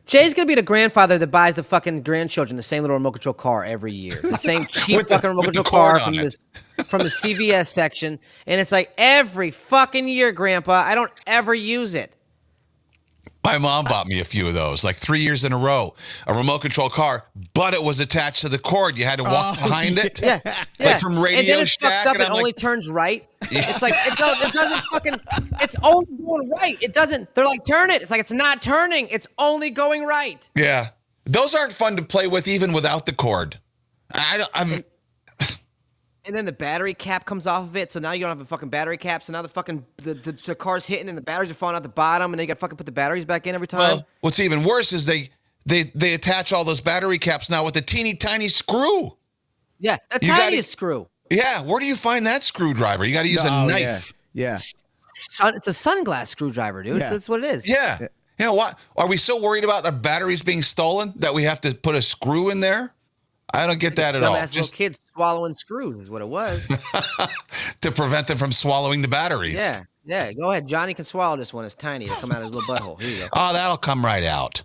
Jay's gonna be the grandfather that buys the fucking grandchildren the same little remote control car every year. The same cheap fucking remote control car from the CVS section. And it's like every fucking year, Grandpa, I don't ever use it. My mom bought me a few of those, like 3 years in a row. A remote control car, but it was attached to the cord. You had to walk behind it. Yeah. Like from Radio and then it Shack. fucks up. And It I'm only turns right. It's like it doesn't fucking. It's only going right. It doesn't. They're like, turn it. It's like it's not turning. It's only going right. Yeah, those aren't fun to play with even without the cord. And then the battery cap comes off of it, so now you don't have a fucking battery cap. So now the fucking the car's hitting and the batteries are falling out the bottom, and then you got to fucking put the batteries back in every time. Well, what's even worse is they attach all those battery caps now with a teeny tiny screw. Yeah, the You gotta- tiniest screw. Yeah, where do you find that screwdriver? You got to use a knife. Yeah. It's a sunglass screwdriver, dude. Yeah. That's what it is. Yeah. Yeah. What are we so worried about the batteries being stolen that we have to put a screw in there? I don't get that at all. Dumbass little kids swallowing screws is what it was. To prevent them from swallowing the batteries. Yeah. Go ahead. Johnny can swallow this one. It's tiny. It'll come out of his little butthole. Here you go. Oh, that'll come right out.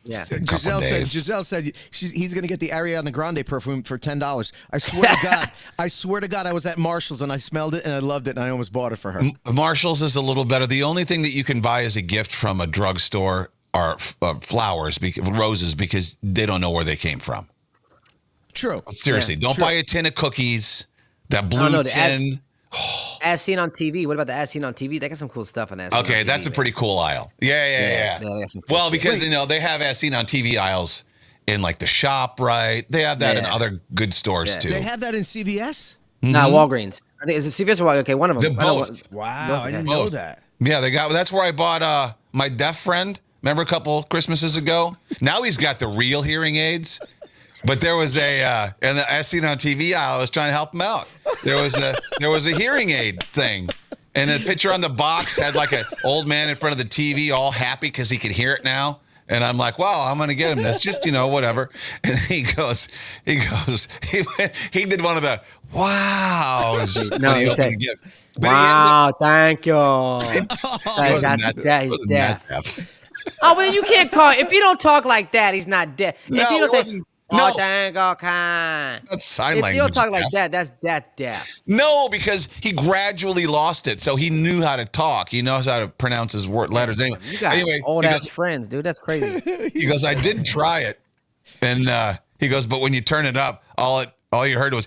Yeah. Giselle said he's going to get the Ariana Grande perfume for $10. I swear to God, I was at Marshall's and I smelled it and I loved it and I almost bought it for her. Marshall's is a little better. The only thing that you can buy as a gift from a drugstore are flowers, roses, because they don't know where they came from. True. Seriously, don't buy a tin of cookies. That blue tin. As seen on TV. What about the as seen on TV? They got some cool stuff on as seen on TV. That's a pretty cool aisle. Yeah. They got some cool Well, shit. because they have as seen on TV aisles in like the shop, right? They have that in other good stores too. They have that in CVS? Nah, Walgreens. I think is it CVS or Walgreens? Okay, one of them. They're both. Wow, I didn't know that. Yeah, that's where I bought my deaf friend. Remember a couple Christmases ago? Now he's got the real hearing aids. But there was and as seen on TV aisle, I was trying to help him out. There was a hearing aid thing. And the picture on the box had like an old man in front of the TV all happy because he could hear it now. And I'm like, wow, I'm going to get him this. Just, whatever. And he did one of the wows. No, he said, wow, thank you. That's deaf. Oh, well, you can't call if you don't talk like that, he's not deaf. If you don't say, oh, thank you, kind. That's sign language. If you don't talk like that, that's deaf. No, because he gradually lost it. So he knew how to talk. He knows how to pronounce his letters. Anyway, You got old-ass friends, dude. That's crazy. He goes, I did try it. And he goes, but when you turn it up, all you heard was,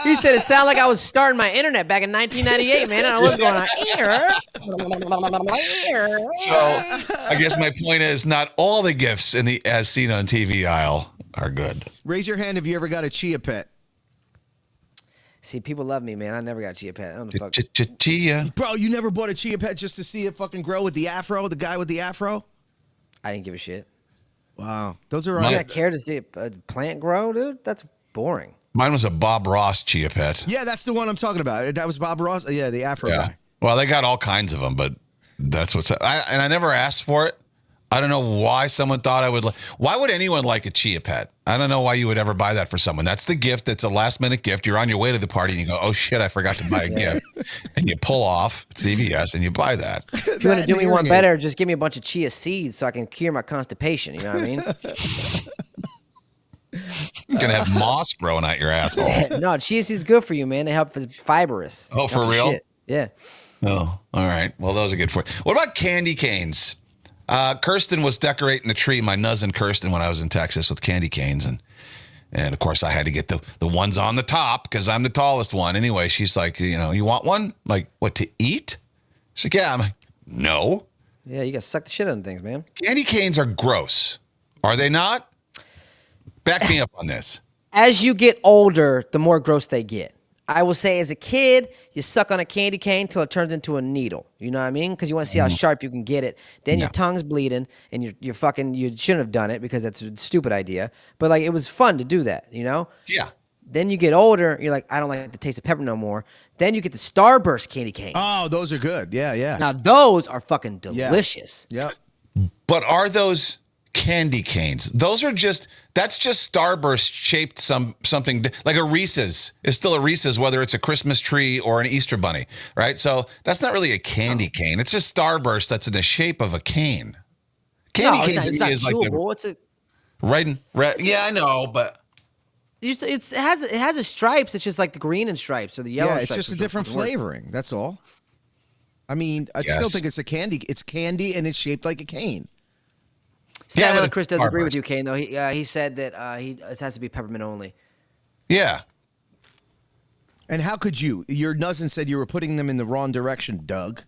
He said it sounded like I was starting my internet back in 1998, man. I was going on here. So I guess my point is not all the gifts in the as seen on TV aisle are good. Raise your hand if you ever got a chia pet. See, people love me, man. I never got a chia pet. I don't know Chia. Bro, you never bought a chia pet just to see it fucking grow with the afro, the guy with the afro? I didn't give a shit. Wow. Those are You all. not care to see a plant grow, dude? That's boring. Mine was a Bob Ross chia pet. Yeah, that's the one I'm talking about. That was Bob Ross. Yeah, the afro guy. Well, they got all kinds of them, but that's what's. And I never asked for it. I don't know why someone thought I would. Why would anyone like a chia pet? I don't know why you would ever buy that for someone. That's the gift. That's a last minute gift. You're on your way to the party and you go, oh shit, I forgot to buy a gift. And you pull off at CVS and you buy that. If you want to do me one better, just give me a bunch of chia seeds so I can cure my constipation. You know what I mean? You're going to have moss growing out your asshole. No, chia seeds good for you, man. They help with fibrous. Oh, for real? Shit. Yeah. Oh, all right. Well, those are good for you. What about candy canes? Kirsten was decorating the tree, my cousin Kirsten, when I was in Texas with candy canes. And of course, I had to get the ones on the top because I'm the tallest one. Anyway, she's like, you want one? Like, what, to eat? She's like, yeah. I'm like, no. Yeah, you got to suck the shit out of things, man. Candy canes are gross. Are they not? Back me up on this. As you get older, the more gross they get. I will say as a kid, you suck on a candy cane till it turns into a needle. You know what I mean? Because you want to see how sharp you can get it. Then your tongue's bleeding and you're fucking, you shouldn't have done it because that's a stupid idea. But like, it was fun to do that, you know? Yeah. Then you get older, you're like, I don't like the taste of pepper no more. Then you get the Starburst candy canes. Oh, those are good. Yeah, yeah. Now those are fucking delicious. Yep. But are those candy canes? That's just Starburst shaped something like a Reese's. It's still a Reese's, whether it's a Christmas tree or an Easter bunny, right? So that's not really a candy cane. It's just Starburst that's in the shape of a cane. Candy cane to me is like chewable. It's a red. Yeah, I know, but it has a stripes. It's just like the green and stripes or the yellow. Yeah, it's stripes, just a different flavoring. That's all. I mean, I still think it's a candy. It's candy and it's shaped like a cane. Stan Chris does agree with you, Kane. Though he said that it has to be peppermint only. Yeah. And how could you? Your cousin said you were putting them in the wrong direction, Doug.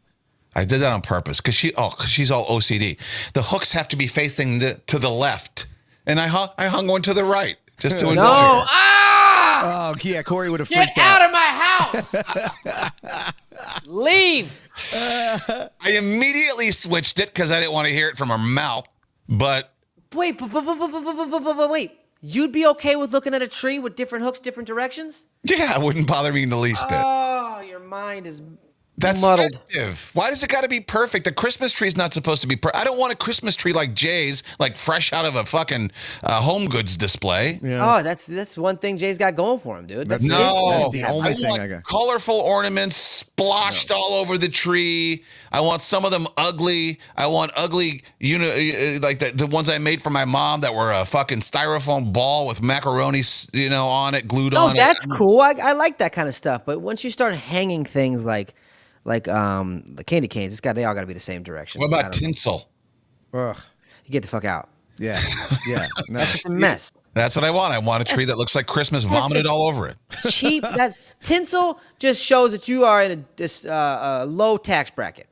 I did that on purpose because she's all OCD. The hooks have to be facing to the left, and I hung one to the right just to annoy her. Ah! Oh, yeah, Corey would have Get freaked out. out of my house! Leave! I immediately switched it because I didn't want to hear it from her mouth. But wait. You'd be okay with looking at a tree with different hooks, different directions? yeah, it wouldn't bother me in the least bit. Oh, your mind is That's muddled. festive. Why does it got to be perfect? The Christmas tree is not supposed to be perfect. I don't want a Christmas tree like Jay's, like fresh out of a fucking home goods display. Yeah. Oh, that's one thing Jay's got going for him, dude. That's the only thing want I got. Colorful ornaments splashed all over the tree. I want some of them ugly. I want ugly, like the ones I made for my mom that were a fucking styrofoam ball with macaroni, on it, glued on it. No, that's cool. I like that kind of stuff. But once you start hanging things like the candy canes, they all got to be the same direction. What about tinsel? Ugh. You get the fuck out. Yeah, yeah. No. That's just a mess. That's what I want. I want a tree that looks like Christmas vomited all over it. Cheap. That's tinsel. Just shows that you are in a low tax bracket.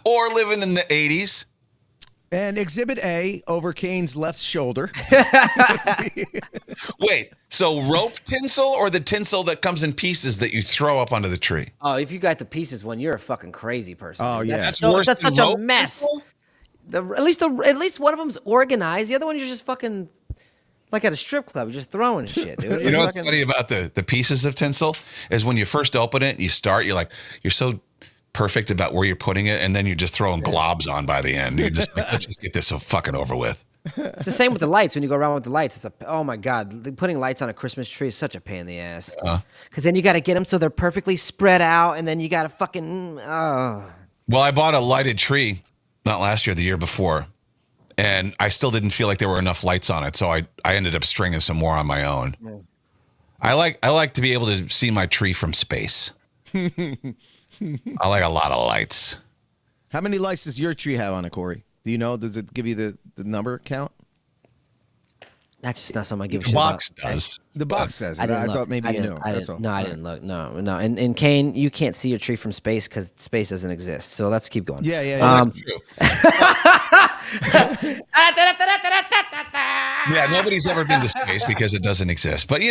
Or living in the 80s. And Exhibit A over Kane's left shoulder. Wait, so rope tinsel or the tinsel that comes in pieces that you throw up onto the tree? Oh, if you got the pieces one, you're a fucking crazy person. Oh, yeah. That's worse That's than such a rope mess. tinsel? At least one of them's organized. The other one, you're just fucking like at a strip club. You're just throwing shit, dude. You know what's funny about the pieces of tinsel is when you first open it, you're so perfect about where you're putting it, and then you're just throwing globs on by the end. You're just like, let's just get this so fucking over with. It's the same with the lights. When you go around with the lights, oh my god, putting lights on a Christmas tree is such a pain in the ass. Because then you got to get them so they're perfectly spread out, and then you got to fucking. Well, I bought a lighted tree, not last year, the year before, and I still didn't feel like there were enough lights on it, so I ended up stringing some more on my own. I like to be able to see my tree from space. I like a lot of lights. How many lights does your tree have on it, Corey? Do you know? Does it give you the number count? That's just not something I give a The shit box about. does. The box says it. I didn't look. thought maybe you knew. That's all. No, I didn't look. No. And Kane, you can't see your tree from space because space doesn't exist. So let's keep going. Yeah. That's true. Yeah, nobody's ever been to space because it doesn't exist. But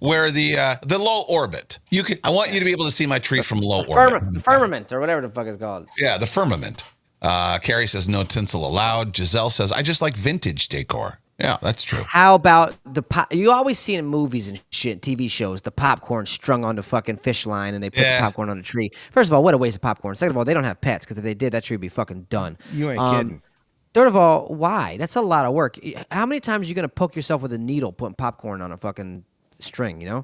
where the low orbit. I want you to be able to see my tree from low orbit. Firmament or whatever the fuck it's called. Yeah, the firmament. Carrie says no tinsel allowed. Giselle says I just like vintage decor. Yeah, that's true. How about you always see it in movies and shit, TV shows, the popcorn strung on the fucking fish line and they put the popcorn on a tree. First of all, what a waste of popcorn. Second of all, they don't have pets because if they did, that tree would be fucking done. You ain't kidding. Third of all, why? That's a lot of work. How many times are you going to poke yourself with a needle putting popcorn on a fucking string, Yeah,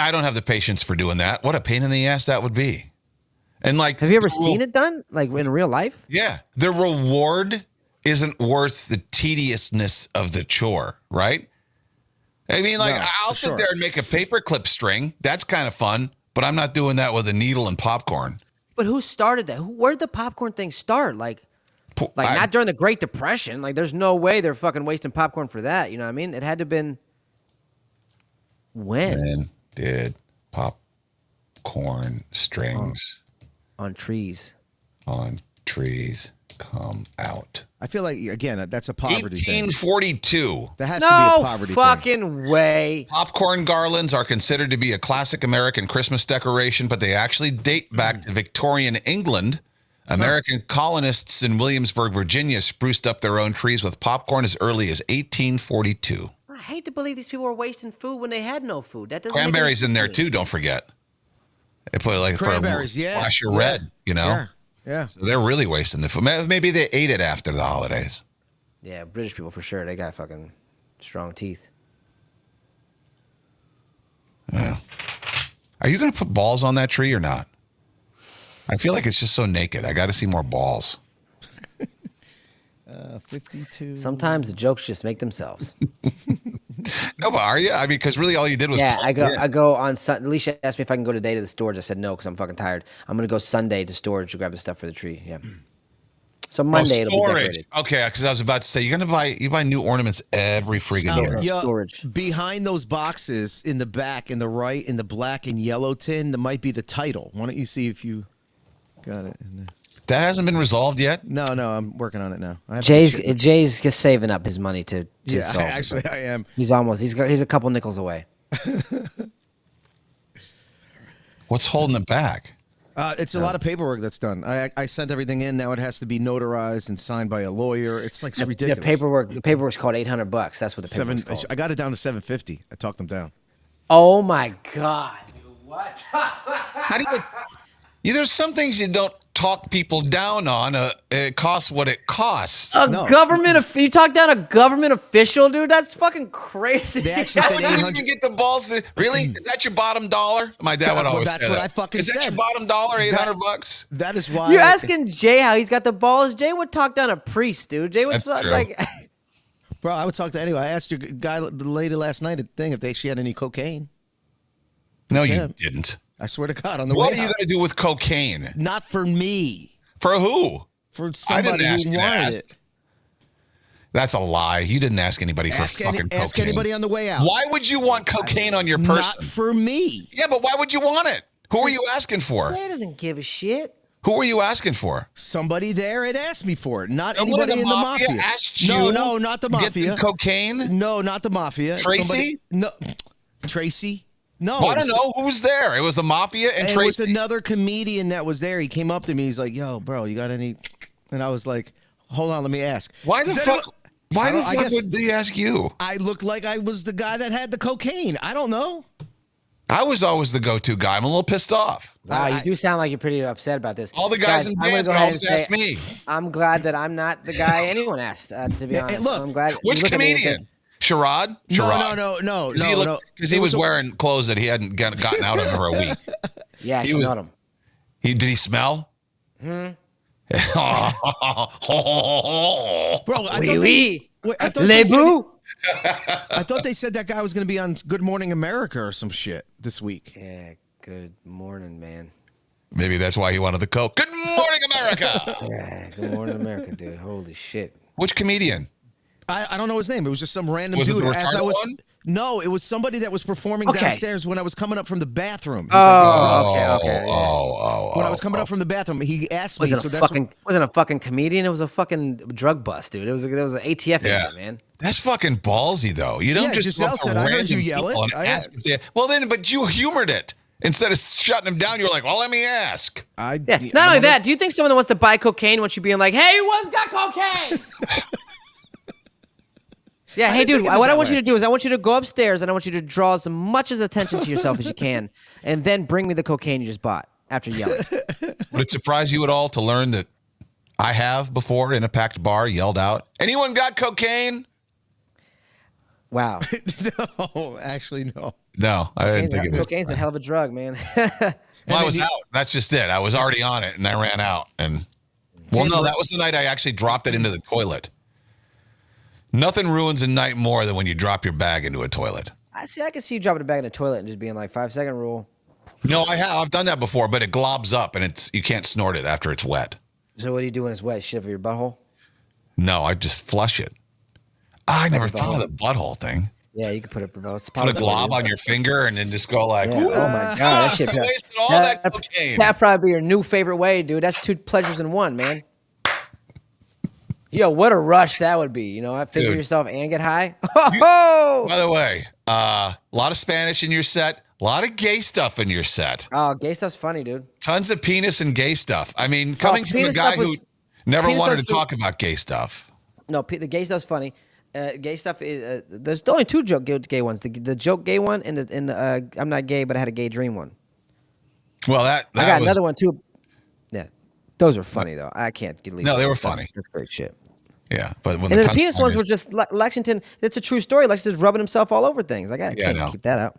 I don't have the patience for doing that. What a pain in the ass that would be. And have you ever seen it done? Like in real life? Yeah. The reward isn't worth the tediousness of the chore, right? I mean, I'll sit there and make a paperclip string. That's kind of fun, but I'm not doing that with a needle and popcorn. But who started that? Where did the popcorn thing start? Not during the Great Depression. There's no way they're fucking wasting popcorn for that. You know what I mean? It had to have been when? When did popcorn Popcorn strings On trees. on trees come out. I feel like again that's a poverty thing. 1842. That has to be a No poverty thing. fucking way. Popcorn garlands are considered to be a classic American Christmas decoration, but they actually date back to Victorian England. American colonists in Williamsburg, Virginia, spruced up their own trees with popcorn as early as 1842. I hate to believe these people were wasting food when they had no food. That doesn't make any Cranberries sense in there to me. too. Don't forget. They put like Cranberries, for a yeah. flash of Yeah. red. You know, Yeah. Yeah. so they're really wasting the food. Maybe they ate it after the holidays. Yeah, British people for sure. They got fucking strong teeth. Yeah. Are you going to put balls on that tree or not? I feel like it's just so naked. I got to see more balls. 52. Sometimes the jokes just make themselves. No, but are you? I mean, because really all you did was Yeah, pump I go. in. I go on. Alicia asked me if I can go today to the storage. I said no because I'm fucking tired. I'm gonna go Sunday to storage to grab the stuff for the tree. Yeah. So Monday it'll be storage. decorated. Okay, because I was about to say you're gonna buy new ornaments every freaking year. Yeah. Storage. Behind those boxes in the back, in the right, in the black and yellow tin, that might be the title. Why don't you see if you got it in there? That hasn't been resolved yet. No, I'm working on it now. I have to Jay's check. Jay's just saving up his money to Yeah, solve it, actually, but I am. he's almost. He's a couple nickels away. What's holding it back? It's a lot of paperwork that's done. I sent everything in. Now it has to be notarized and signed by a lawyer. It's like ridiculous. The paperwork's called $800. That's what the paperwork's called. I got it down to $750. I talked them down. Oh my god, dude, what? How do there's some things you don't talk people down on. It costs what it costs. You talk down a government official, dude? That's fucking crazy. They actually How said would you 800. even get the balls? Really? Is that your bottom dollar? My dad would Well, always that's say what that. I fucking Is that your said. bottom dollar? $800? That is why You're asking Jay how he's got the balls. Jay would talk down a priest, dude. Jay would That's talk, true. like. Bro, I would talk to anyway. I asked your guy, the lady last night, if she had any cocaine. No, you Tim. didn't. I swear to God, on the What way are you out. going to do with cocaine? Not for me. For who? For I didn't somebody ask who you to wanted ask. it. That's a lie. You didn't ask anybody for fucking cocaine. Ask anybody on the way out. Why would you want cocaine on your person? Not for me. Yeah, but why would you want it? Who are you asking for? Jay doesn't give a shit. Who are you asking for? Somebody there had asked me for it. Not Someone anybody in the mafia. asked you No, not the to mafia. Get the cocaine? No, not the mafia. Tracy? No. Tracy? No. Well, I don't know. Who was there? It was the mafia and It was Tracy. another comedian that was there. He came up to me. He's like, "Yo, bro, you got any?" And I was like, "Hold on, let me ask." Why the fuck? Why the I fuck guess- would he ask you? I looked like I was the guy that had the cocaine. I don't know. I was always the go-to guy. I'm a little pissed off. Wow, you do sound like you're pretty upset about this. All the guys in I'm gonna bands go would ahead always and say ask me. I'm glad that I'm not the guy anyone asked. To be honest, look, I'm glad. Which you look at me and comedian? think, Sherrod? Sherrod. No. Because he was wearing clothes that he hadn't gotten out of for a week. Yeah, I He was- smelled him. Did he smell? Bro, I Oui, thought oui. I thought Les boo. I thought they said that guy was going to be on Good Morning America or some shit this week. Yeah, good morning, man. Maybe that's why he wanted the coke. Good morning, America. Yeah, good morning, America, dude. Holy shit. Which comedian? I don't know his name. It was just some random Was it dude. the as I retarded was, one? No, it was somebody that was performing Okay. downstairs when I was coming up from the bathroom. He was Oh, okay. Yeah. Oh. when I was coming up from the bathroom, he asked me. Wasn't So a that's fucking wasn't a fucking comedian. It was a fucking drug bust, dude. It was an ATF Yeah. agent, man. That's fucking ballsy, though. You don't Yeah, just Giselle go up to said, "I heard random you yell it." people and I- ask if they. Well, then, but you humored it instead of shutting him down. You're like, well, let me ask. Yeah. Not only that, do you think someone that wants to buy cocaine wants you being like, "Hey, who's got cocaine?" Yeah, hey, dude, think of it what I that want you way. to do is I want you to go upstairs and I want you to draw as much as attention to yourself as you can, and then bring me the cocaine you just bought after yelling. Would it surprise you at all to learn that I have before in a packed bar yelled out, "Anyone got cocaine?" Wow. No, actually, no. No, I didn't think of this. Cocaine's a hell of a drug, man. Well, I was out. That's just it. I was already on it, and I ran out. And well, no, that was the night I actually dropped it into the toilet. Nothing ruins a night more than when you drop your bag into a toilet. I can see you dropping a bag in the toilet and just being like 5-second rule. No, I have. I've done that before, but it globs up, and you can't snort it after it's wet. So what do you do when it's wet? Shit over your butthole? No, I just flush it. I never thought of the butthole thing. Yeah, you could put it. It's Put a glob on your finger and then just go like, Yeah. "Ooh, Oh my god, that shit. I wasted all that cocaine." That'd probably be your new favorite way, dude. That's 2 pleasures in one, man. Yo, what a rush that would be. You know, finger Dude. yourself and get high. Oh, By the way, a lot of Spanish in your set, a lot of gay stuff in your set. oh, gay stuff's funny, dude. Tons of penis and gay stuff. I mean, coming from a penis guy stuff who was- never penis wanted to stuff's- talk about gay stuff. No, the gay stuff's funny. Gay stuff is there's only 2 gay ones. The joke gay one and the I'm not gay, but I had a gay dream one. Well, that I got was, another one too. Yeah, those are funny though. I can't leave. No, they were That's- funny. That's great shit. Yeah, but when And then the punchline penis ones is- were just Lexington. It's a true story. Lexington's rubbing himself all over things. I Yeah, I know. can't keep that out.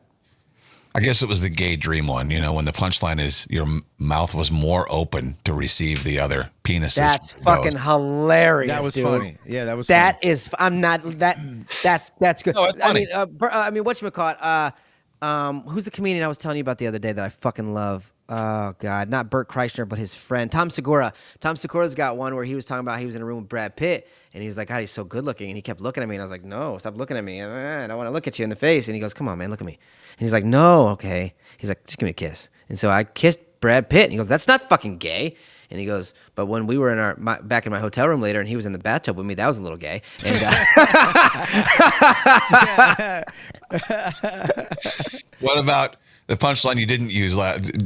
I guess it was the gay dream one. You know, when the punchline is your mouth was more open to receive the other penises. That's from fucking both. hilarious. That was dude. funny. Yeah, that was That funny. is. I'm not. That's good. No, it's funny. I mean, whatchamacallit? Who's the comedian I was telling you about the other day that I fucking love? Oh God, not Bert Kreischer, but his friend Tom Segura. Tom Segura's got one where he was talking about he was in a room with Brad Pitt, and he was like, "God, he's so good looking," and he kept looking at me, and I was like, "No, stop looking at me. I don't want to look at you in the face." And he goes, "Come on, man, look at me." And he's like, "No, okay." He's like, "Just give me a kiss." And so I kissed Brad Pitt, and he goes, "That's not fucking gay." And he goes, "But when we were in back in my hotel room later, and he was in the bathtub with me, that was a little gay." And What about the punchline you didn't use?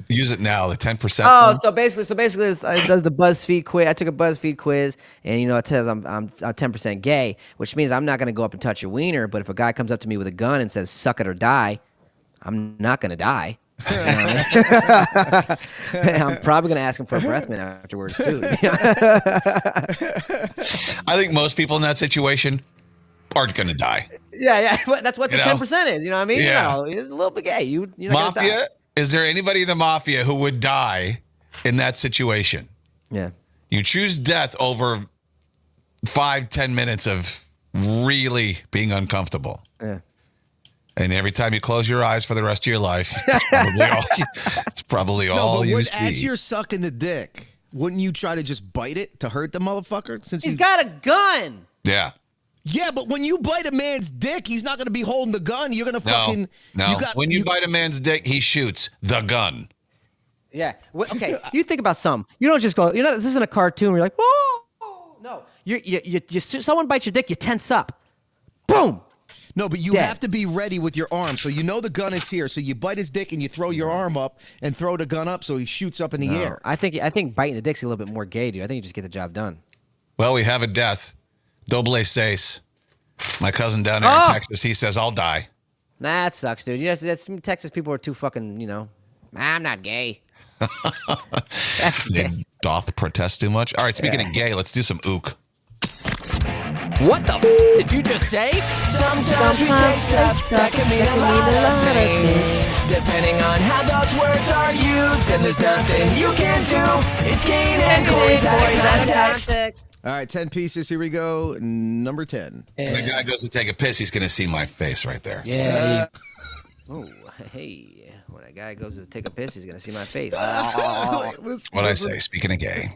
Use it now. The 10%. oh, one? so basically, it does the BuzzFeed quiz. I took a BuzzFeed quiz, and it says I'm 10% gay, which means I'm not gonna go up and touch your wiener. But if a guy comes up to me with a gun and says "suck it or die," I'm not gonna die. You know what I mean? I'm probably gonna ask him for a breath mint afterwards too. I think most people in that situation aren't going to die. yeah. But that's what the You know? 10% is. You know what I mean? Yeah. It's a little bit gay. You're not gonna Mafia? die. Is there anybody in the mafia who would die in that situation? Yeah. You choose death over 5-10 minutes of really being uncomfortable. Yeah. And every time you close your eyes for the rest of your life, it's probably all but you as see. you're sucking the dick, wouldn't you try to just bite it to hurt the motherfucker? Since He's got a gun. Yeah. Yeah, but when you bite a man's dick, he's not going to be holding the gun. You're going to fucking No. When you bite a man's dick, he shoots the gun. Yeah. Okay. You think about some. You don't just go. This isn't a cartoon where you're like, whoa. No. You someone bites your dick, you tense up. Boom. No, but you Dead. have to be ready with your arm. So you know the gun is here. So you bite his dick and you throw your arm up and throw the gun up so he shoots up in the air. I think biting the dick's a little bit more gay, dude. I think you just get the job done. Well, we have a death. Doble seis. My cousin down there Oh! in Texas, he says, I'll die. Nah, that sucks, dude. That's Texas people are too fucking, I'm not gay. That's gay. They doth protest too much. All right, speaking of gay, let's do some ook. What the did you just say? Sometimes we say stuff that can mean a lot of things. Depending on how those words are used, and there's nothing you can do. It's Kane and Corey's out of context. All right, 10 pieces. Here we go. Number 10. When a guy goes to take a piss, he's going to see my face right there. Yeah. Oh, hey. When a guy goes to take a piss, he's gonna see my face. What I say, speaking of gay.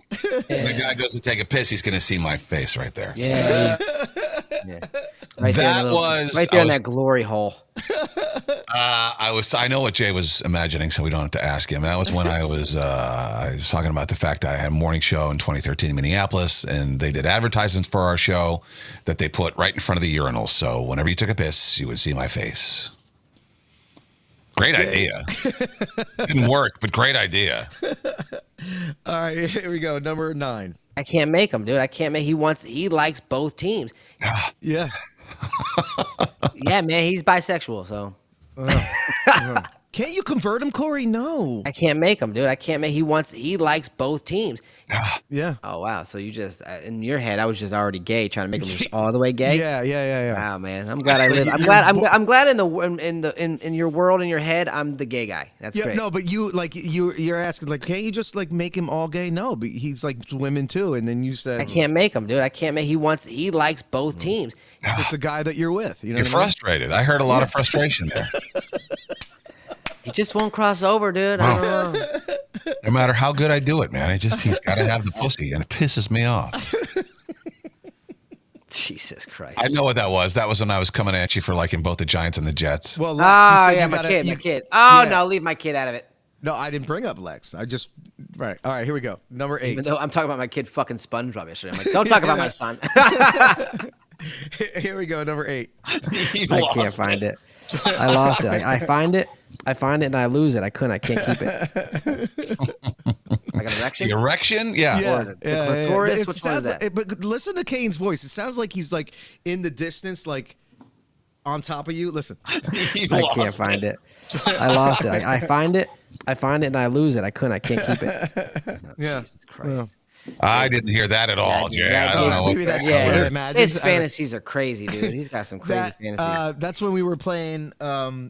When a guy goes to take a piss, he's going to see my face right there. Yeah. Yeah. Right That there, was- right there I in was- that glory hole. I know what Jay was imagining, so we don't have to ask him. That was when I was talking about the fact that I had a morning show in 2013 in Minneapolis, and they did advertisements for our show that they put right in front of the urinals. So whenever you took a piss, you would see my face. Great idea. Didn't work, but great idea. All right, here we go. Number 9. I can't make him, dude. I can't make. He likes both teams. Yeah. Yeah, man. He's bisexual, so Can't you convert him, Corey? No. I can't make him, dude. I can't make. He likes both teams. Yeah. Oh wow. So you just in your head, I was just already gay, trying to make him just all the way gay. Yeah. Wow, man. I'm glad I live. I'm glad in your world, in your head, I'm the gay guy. That's Yeah, great. no, but you're asking like, can't you just like make him all gay? No, but he's like women too. And then you said I can't make him, dude. I can't make. He likes both teams. it's just the guy that you're with. You know, You're what I mean? frustrated. I heard a lot of frustration there. He just won't cross over, dude. I don't know. No matter how good I do it, man, he's got to have the pussy, and it pisses me off. Jesus Christ. I know what that was. That was when I was coming at you for liking both the Giants and the Jets. Well, Oh, Lex, you said yeah, you my gotta- kid, you- my kid. Oh, Yeah. no, leave my kid out of it. No, I didn't bring up Lex. I just right. All right, here we go. Number 8. Even though I'm talking about my kid fucking SpongeBob yesterday. I'm like, don't talk about my son. Here we go. Number 8. I can't find it. I lost it. I find it. I find it and I lose it. I can't keep it. I got erection. The erection? Yeah. Or the clitoris? It Which one is sounds that? like- but listen to Kane's voice. It sounds like he's like in the distance, like on top of you. Listen. I can't find it. I lost it. I find it. I find it and I lose it. I can't keep it. Yeah. Jesus Christ. I didn't hear that at all, Jay. I don't know. Maybe that's Yeah, what I his, imagined. his fantasies are crazy, dude. He's got some crazy fantasies. That's when we were playing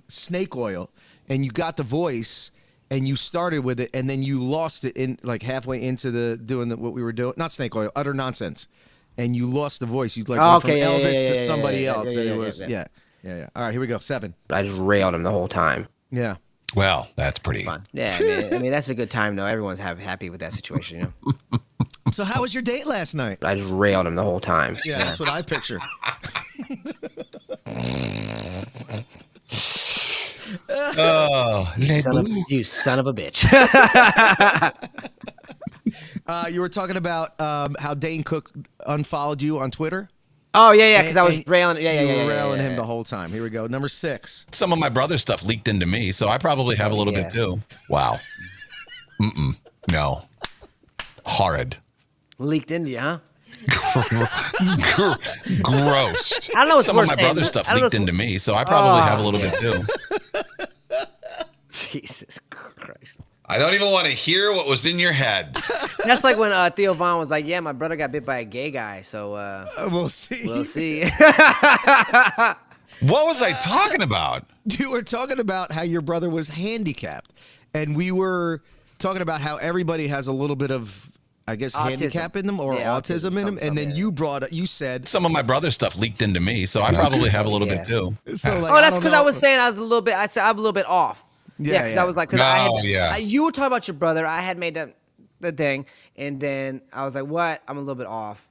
Snake Oil, and you got the voice, and you started with it, and then you lost it in like halfway into the doing what we were doing. Not Snake Oil, Utter Nonsense, and you lost the voice. You like went Okay, from yeah, Elvis yeah, to yeah, somebody yeah, else. yeah, and yeah, it was yeah. yeah. All right, here we go. 7. I just railed him the whole time. Yeah. Well, that's pretty. Fun. Yeah, man. I mean, that's a good time though. Everyone's happy with that situation, you know. So how was your date last night? I just railed him the whole time. Yeah, that's what I picture. Oh, You son of a bitch. You were talking about how Dane Cook unfollowed you on Twitter. Oh yeah, because I was And railing. Yeah, you yeah, were yeah, railing yeah, him yeah. the whole time. Here we go. Number 6. some of my brother's stuff leaked into me, so I probably have a little yeah. bit too. Wow. No. Horrid. Leaked into you, huh? Gross. I don't know what's Some of worse my saying- brother's stuff I don't know leaked what's- into me, so I probably have a little yeah. bit too. Jesus Christ. I don't even want to hear what was in your head. That's like when Theo Vaughn was like, "Yeah, my brother got bit by a gay guy, so We'll see. we'll see." What was I talking about? You were talking about how your brother was handicapped, and we were talking about how everybody has a little bit of, I guess, Autism. handicap in them or Yeah, autism in them. something, And then yeah. you said, Some of my brother's stuff leaked into me, so I probably have a little Yeah. bit too. so like, Oh, that's don't because I know. was saying I was a little bit. I said I'm a little bit off. Yeah, because yeah. I was like, because I had, Oh, yeah. you were talking about your brother. I had made the thing, and then I was like, what? I'm a little bit off.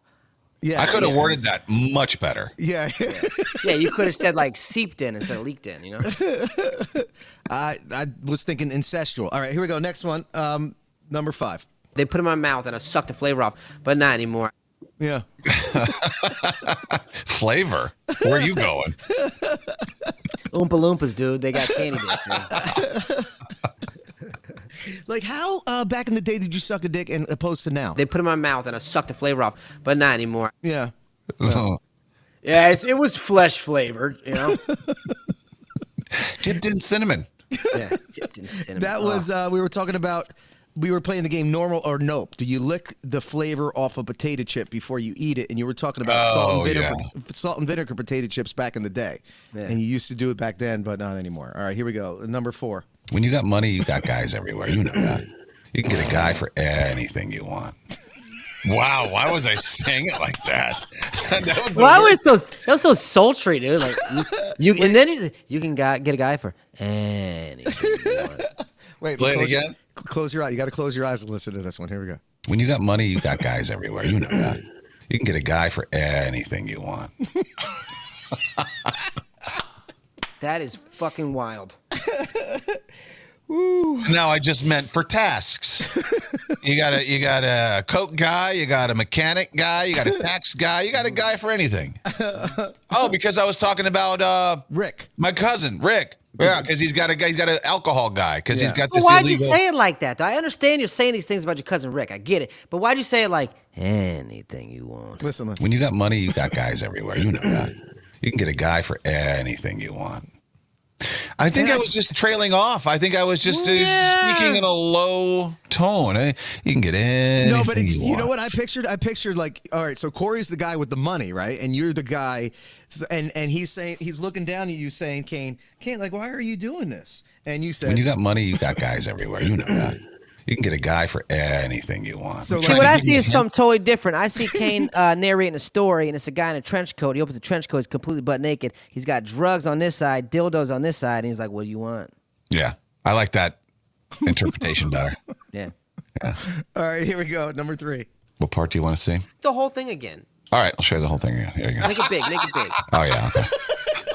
Yeah, I could have yeah. worded that much better. Yeah, Yeah, you could have said like seeped in instead of leaked in. You know. I was thinking incestual. All right, here we go. Next one. Number 5. They put it in my mouth and I sucked the flavor off, but not anymore. Yeah. Flavor? Where are you going? Oompa Loompas, dude. They got candy dicks. Man. Like how back in the day did you suck a dick and opposed to now? They put it in my mouth and I sucked the flavor off, but not anymore. Yeah. Yeah, it was flesh flavored. You know. Dipped in cinnamon. Yeah, dipped in cinnamon. That was we were talking about. We were playing the game normal or nope. Do you lick the flavor off a potato chip before you eat it? And you were talking about salt and vinegar potato chips back in the day. Yeah. And you used to do it back then, but not anymore. All right, here we go. Number 4. When you got money, you got guys everywhere. You know that. You can get a guy for anything you want. Wow, why was I saying it like that? That was the Why worst. was that was so sultry, dude? Like you and then you can get a guy for anything you want. Wait, Play it close- again? Close your eyes. You got to close your eyes and listen to this one. Here we go. When you got money, you got guys everywhere. You know that. You can get a guy for anything you want. That is fucking wild. No, I just meant for tasks. You got a coke guy, you got a mechanic guy, you got a tax guy, you got a guy for anything. Oh, because I was talking about Rick. my cousin Rick. Yeah, because he's got an alcohol guy. Because he's got Well, this why'd you illegal. say it like that? Though? I understand you're saying these things about your cousin Rick. I get it, but why'd you say it like anything you want? Listen. When you got money, you got guys everywhere. You know that. You can get a guy for anything you want. I think I was just trailing off. I think I was just speaking in a low tone. You can get anything No, but it's, you you know want. what I pictured? I pictured like, all right, so Corey's the guy with the money, right? And you're the guy, and he's saying, he's looking down at you saying, Kane, like, why are you doing this? And you said, When you got money, you got guys everywhere. You know that. You can get a guy for anything you want. So, See, like, what I see is something totally different. I see Kane narrating a story, and it's a guy in a trench coat. He opens a trench coat, he's completely butt naked. He's got drugs on this side, dildos on this side, and he's like, "What do you want?" Yeah, I like that interpretation better. Yeah, all right, here we go. Number 3. What part do you want to see? the whole thing again. All right, I'll show you the whole thing again. Here you go. Make it big. Make it big. Oh yeah. Okay.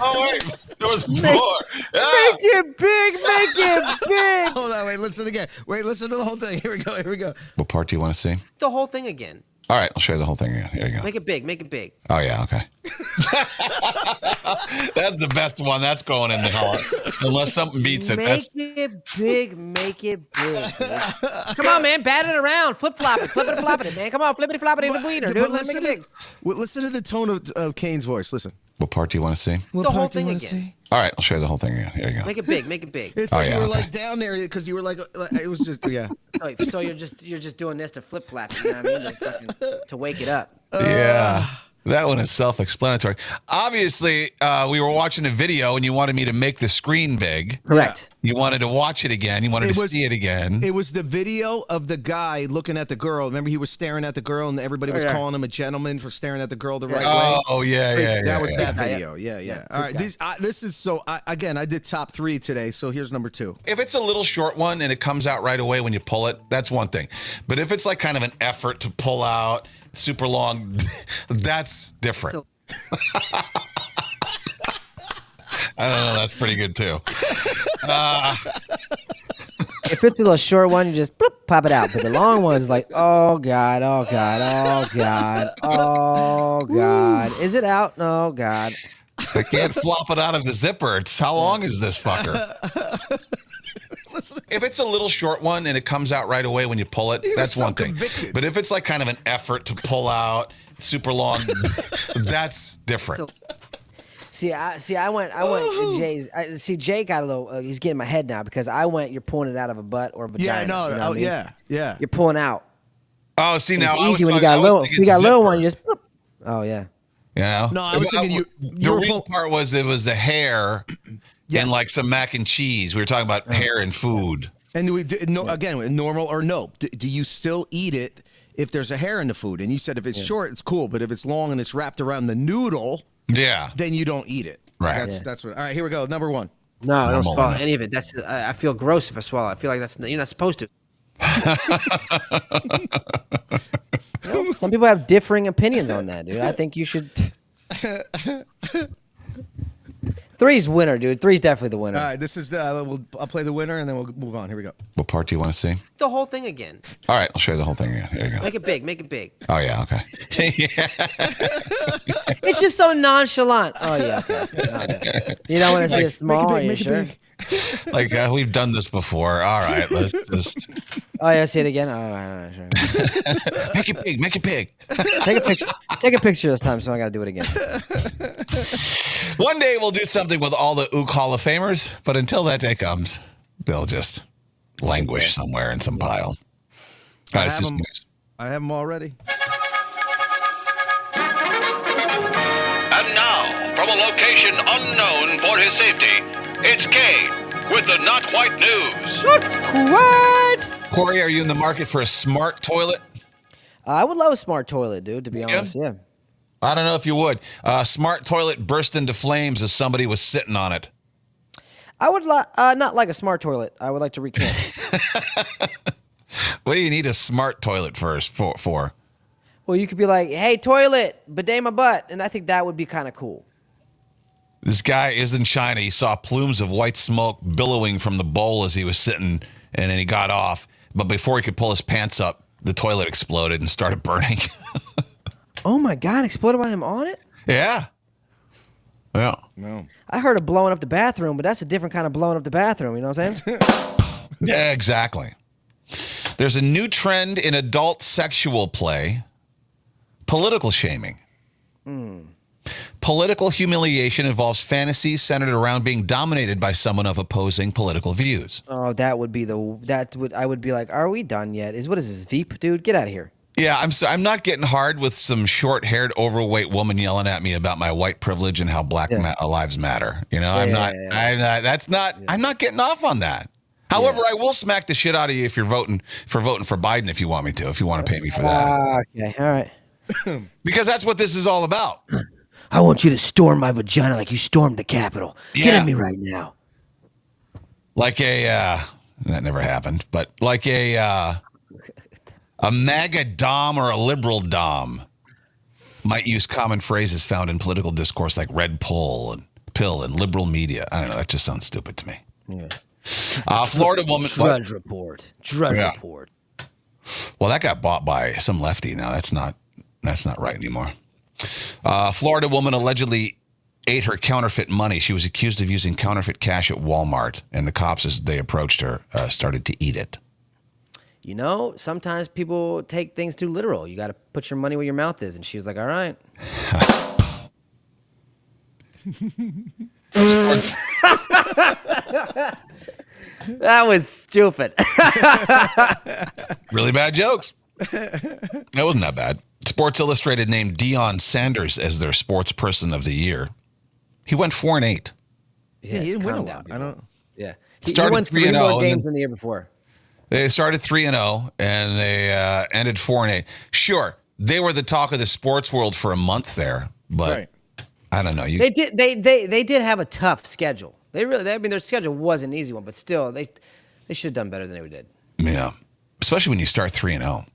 Oh wait, there was more. Make it big. Make it big. Hold on, wait, listen again. Wait, listen to the whole thing. Here we go. Here we go. What part do you want to see? The whole thing again. All right, I'll show you the whole thing again. Here you go. Make it big. Make it big. Oh yeah. Okay. That's the best one. That's going in the hall. Unless something beats it. Make That's it big. Make it big. Dude. Come on, man. Bat it around. Flip flop it. Flip it flop it, man. Come on. Flippity flop it in the wiener, dude. Let's make it big. Listen to the tone of Kane's voice. Listen. what part do you want to see? What The whole part do you thing wanna again. see? All right, I'll show you the whole thing again. Here you go. Make it big. Make it big. It's Oh, like yeah, you were okay. like down there because you were like it was just yeah. So you're just doing this to flip flap it. You know what I mean? Like fucking, to wake it up. Yeah. That one is self-explanatory. Obviously, we were watching a video and you wanted me to make the screen big. Correct. You wanted to watch it again. You wanted to see it again. It was the video of the guy looking at the girl. Remember, he was staring at the girl, and everybody was calling him a gentleman for staring at the girl the right way. Oh, yeah. That was that Yeah. video. Yeah. All right, this is so. Again, I did top 3 today, so here's number 2. If it's a little short one and it comes out right away when you pull it, that's one thing. But if it's like kind of an effort to pull out super long, that's different. So- I don't know. That's pretty good too. If it's a little short one, you just bloop, pop it out. But the long one is like, oh God, oh God, oh God, oh God. Is it out? No, God. I can't flop it out of the zipper. It's how long is this fucker? If it's a little short one and it comes out right away when you pull it, that's so one thing. convicted. But if it's like kind of an effort to pull out super long, that's different. See, I went Jay's. Jay got a little. He's getting my head now because I went. You're pulling it out of a butt or a vagina. Yeah, no, you know what I mean? yeah. You're pulling out. Oh, see now It's I was easy when you talking- got I a was little. thinking If you got a little zipper. one, you just. Bloop. Oh yeah. You know? No, I was thinking you The were real part was it was the hair Yes. and like some mac and cheese. We were talking about hair and food. And again, normal or no? Do you still eat it if there's a hair in the food? And you said if it's short, it's cool, but if it's long and it's wrapped around the noodle, Yeah. then you don't eat it. Right. That's what. All right, here we go. Number 1. No, I don't Normal swallow one. any of it. That's. I feel gross if I swallow. I feel like you're not supposed to. You know, some people have differing opinions on that, dude. I think you should. 3's winner, dude. 3's definitely the winner. All right, this is I'll play the winner and then we'll move on. Here we go. What part do you want to see? The whole thing again. All right, I'll show you the whole thing again. Here you go. Make it big. Make it big. Oh yeah, okay. Yeah. It's just so nonchalant. Oh yeah. Okay. You don't want to see it small. Are you sure? Like we've done this before. All right, let's just Oh yeah. See it again. Oh, all right, sure. make it big. Make it big. Take a picture. Take a picture this time, so I got to do it again. One day we'll do something with all the Ook Hall of Famers, but until that day comes, they'll just languish somewhere in some pile. All right, it's just news. I have them all ready. And now, from a location unknown for his safety, it's Kane with the Not Quite News. What? Corey, are you in the market for a smart toilet? I would love a smart toilet, dude. To be honest, yeah. I don't know if you would. Smart toilet burst into flames as somebody was sitting on it. I would not like a smart toilet. I would like to recant. What do you need a smart toilet for? Well, you could be like, "Hey, toilet, bidet my butt," and I think that would be kind of cool. This guy is in China. He saw plumes of white smoke billowing from the bowl as he was sitting, and then he got off. But before he could pull his pants up, the toilet exploded and started burning. Oh my God! Exploded while him on it? Yeah. Yeah. No. I heard of blowing up the bathroom, but that's a different kind of blowing up the bathroom. You know what I'm saying? Yeah, exactly. There's a new trend in adult sexual play: political shaming. Political humiliation involves fantasies centered around being dominated by someone of opposing political views. Oh, I would be like, "Are we done yet? What is this, Veep, dude? Get out of here." Yeah, I'm not getting hard with some short-haired, overweight woman yelling at me about my white privilege and how Black lives matter. You know, I'm not getting off on that. However, I will smack the shit out of you if you're voting for Biden if you want me to, if you want to pay me for that. Okay, all right. Because that's what this is all about. I want you to storm my vagina like you stormed the Capitol. Get Yeah. at me right now. Like that never happened, but like a MAGA Dom or a liberal Dom. might use common phrases found in political discourse like red pill and liberal media. I don't know. That just sounds stupid to me. Yeah. Florida woman. Drudge report. Drudge Yeah. report. Well, that got bought by some lefty. Now that's not right anymore. Florida woman allegedly ate her counterfeit money. She was accused of using counterfeit cash at Walmart, and the cops, as they approached her, started to eat it. You know, sometimes people take things too literal. You got to put your money where your mouth is. And she was like, all right. That was stupid. Really bad jokes. That wasn't that bad. Sports Illustrated named Deion Sanders as their sports person of the year. He went 4-8. Yeah, he didn't win a calm lot. down, I don't. Yeah. He Started won 3 3-0 more and games then- than the year before. They started 3-0 and they ended 4-8. Sure, they were the talk of the sports world for a month there, but Right. I don't know. They did have a tough schedule. I mean, their schedule was an easy one, but still, they should have done better than they did. Yeah, especially when you start 3-0.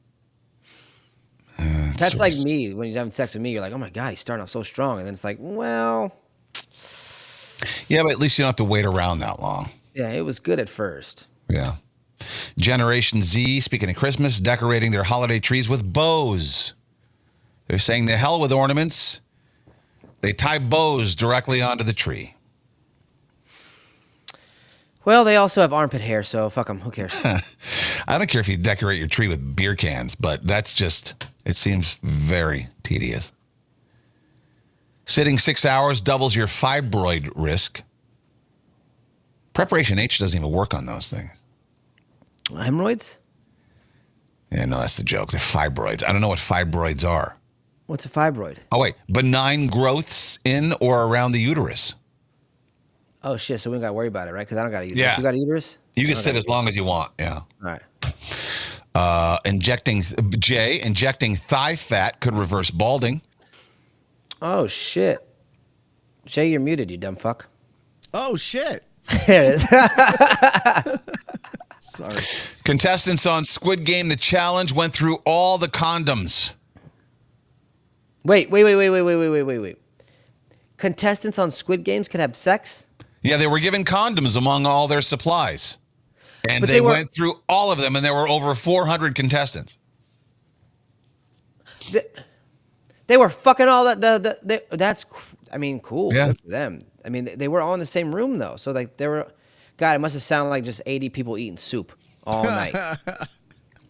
That's like me when you're having sex with me. You're like, oh my god, he's starting off so strong, and then it's like, well, Yeah, but at least you don't have to wait around that long. yeah, it was good at first. Yeah. Generation Z, speaking of Christmas, decorating their holiday trees with bows. They're saying the hell with ornaments. They tie bows directly onto the tree. Well, they also have armpit hair, so fuck them. Who cares? I don't care if you decorate your tree with beer cans, but that's just, it seems very tedious. Sitting 6 hours doubles your fibroid risk. Preparation H doesn't even work on those things. Hemorrhoids? Yeah, no, that's the joke. They're fibroids. I don't know what fibroids are. What's a fibroid? Oh, wait. Benign growths in or around the uterus. Oh shit! So we don't got to worry about it, right? Because I don't got a uterus. Yeah. You got a uterus? You can I don't sit got a as long as you want. Yeah. All right. Injecting thigh fat could reverse balding. Oh shit! Jay, you're muted, you dumb fuck. Oh shit! There it is. Sorry. Contestants on Squid Game The Challenge went through all the condoms. Wait. Contestants on Squid Games could have sex? Yeah, they were given condoms among all their supplies. And But they went through all of them, and there were over 400 contestants. They were fucking all that. I mean, cool. Yeah. Good for them. I mean, they were all in the same room though, so like they were. God, it must have sounded like just 80 people eating soup all night.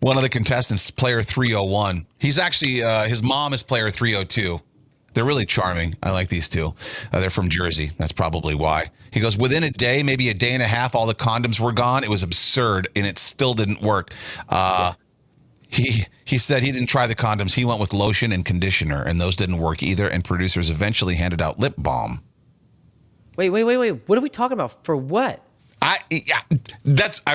One of the contestants, player 301. He's actually his mom is player 302. They're really charming. I like these two. They're from Jersey. That's probably why. He goes, within a day, maybe a day and a half, all the condoms were gone. It was absurd, and it still didn't work. He said he didn't try the condoms. He went with lotion and conditioner, and those didn't work either. And producers eventually handed out lip balm. Wait. What are we talking about? For what? I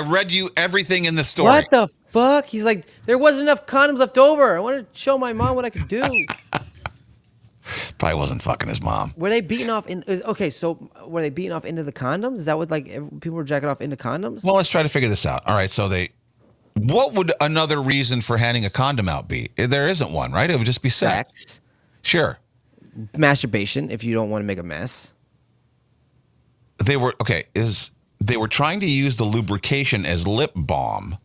read you everything in the story. What the fuck? He's like, there wasn't enough condoms left over. I wanted to show my mom what I could do. Probably wasn't fucking his mom. Were they beating off in? Okay, so were they beating off into the condoms? Is that what like people were jacking off into condoms? Well, let's try to figure this out. All right, so what would another reason for handing a condom out be? There isn't one, right? It would just be sex. Sure. Masturbation, if you don't want to make a mess. They were trying to use the lubrication as lip balm.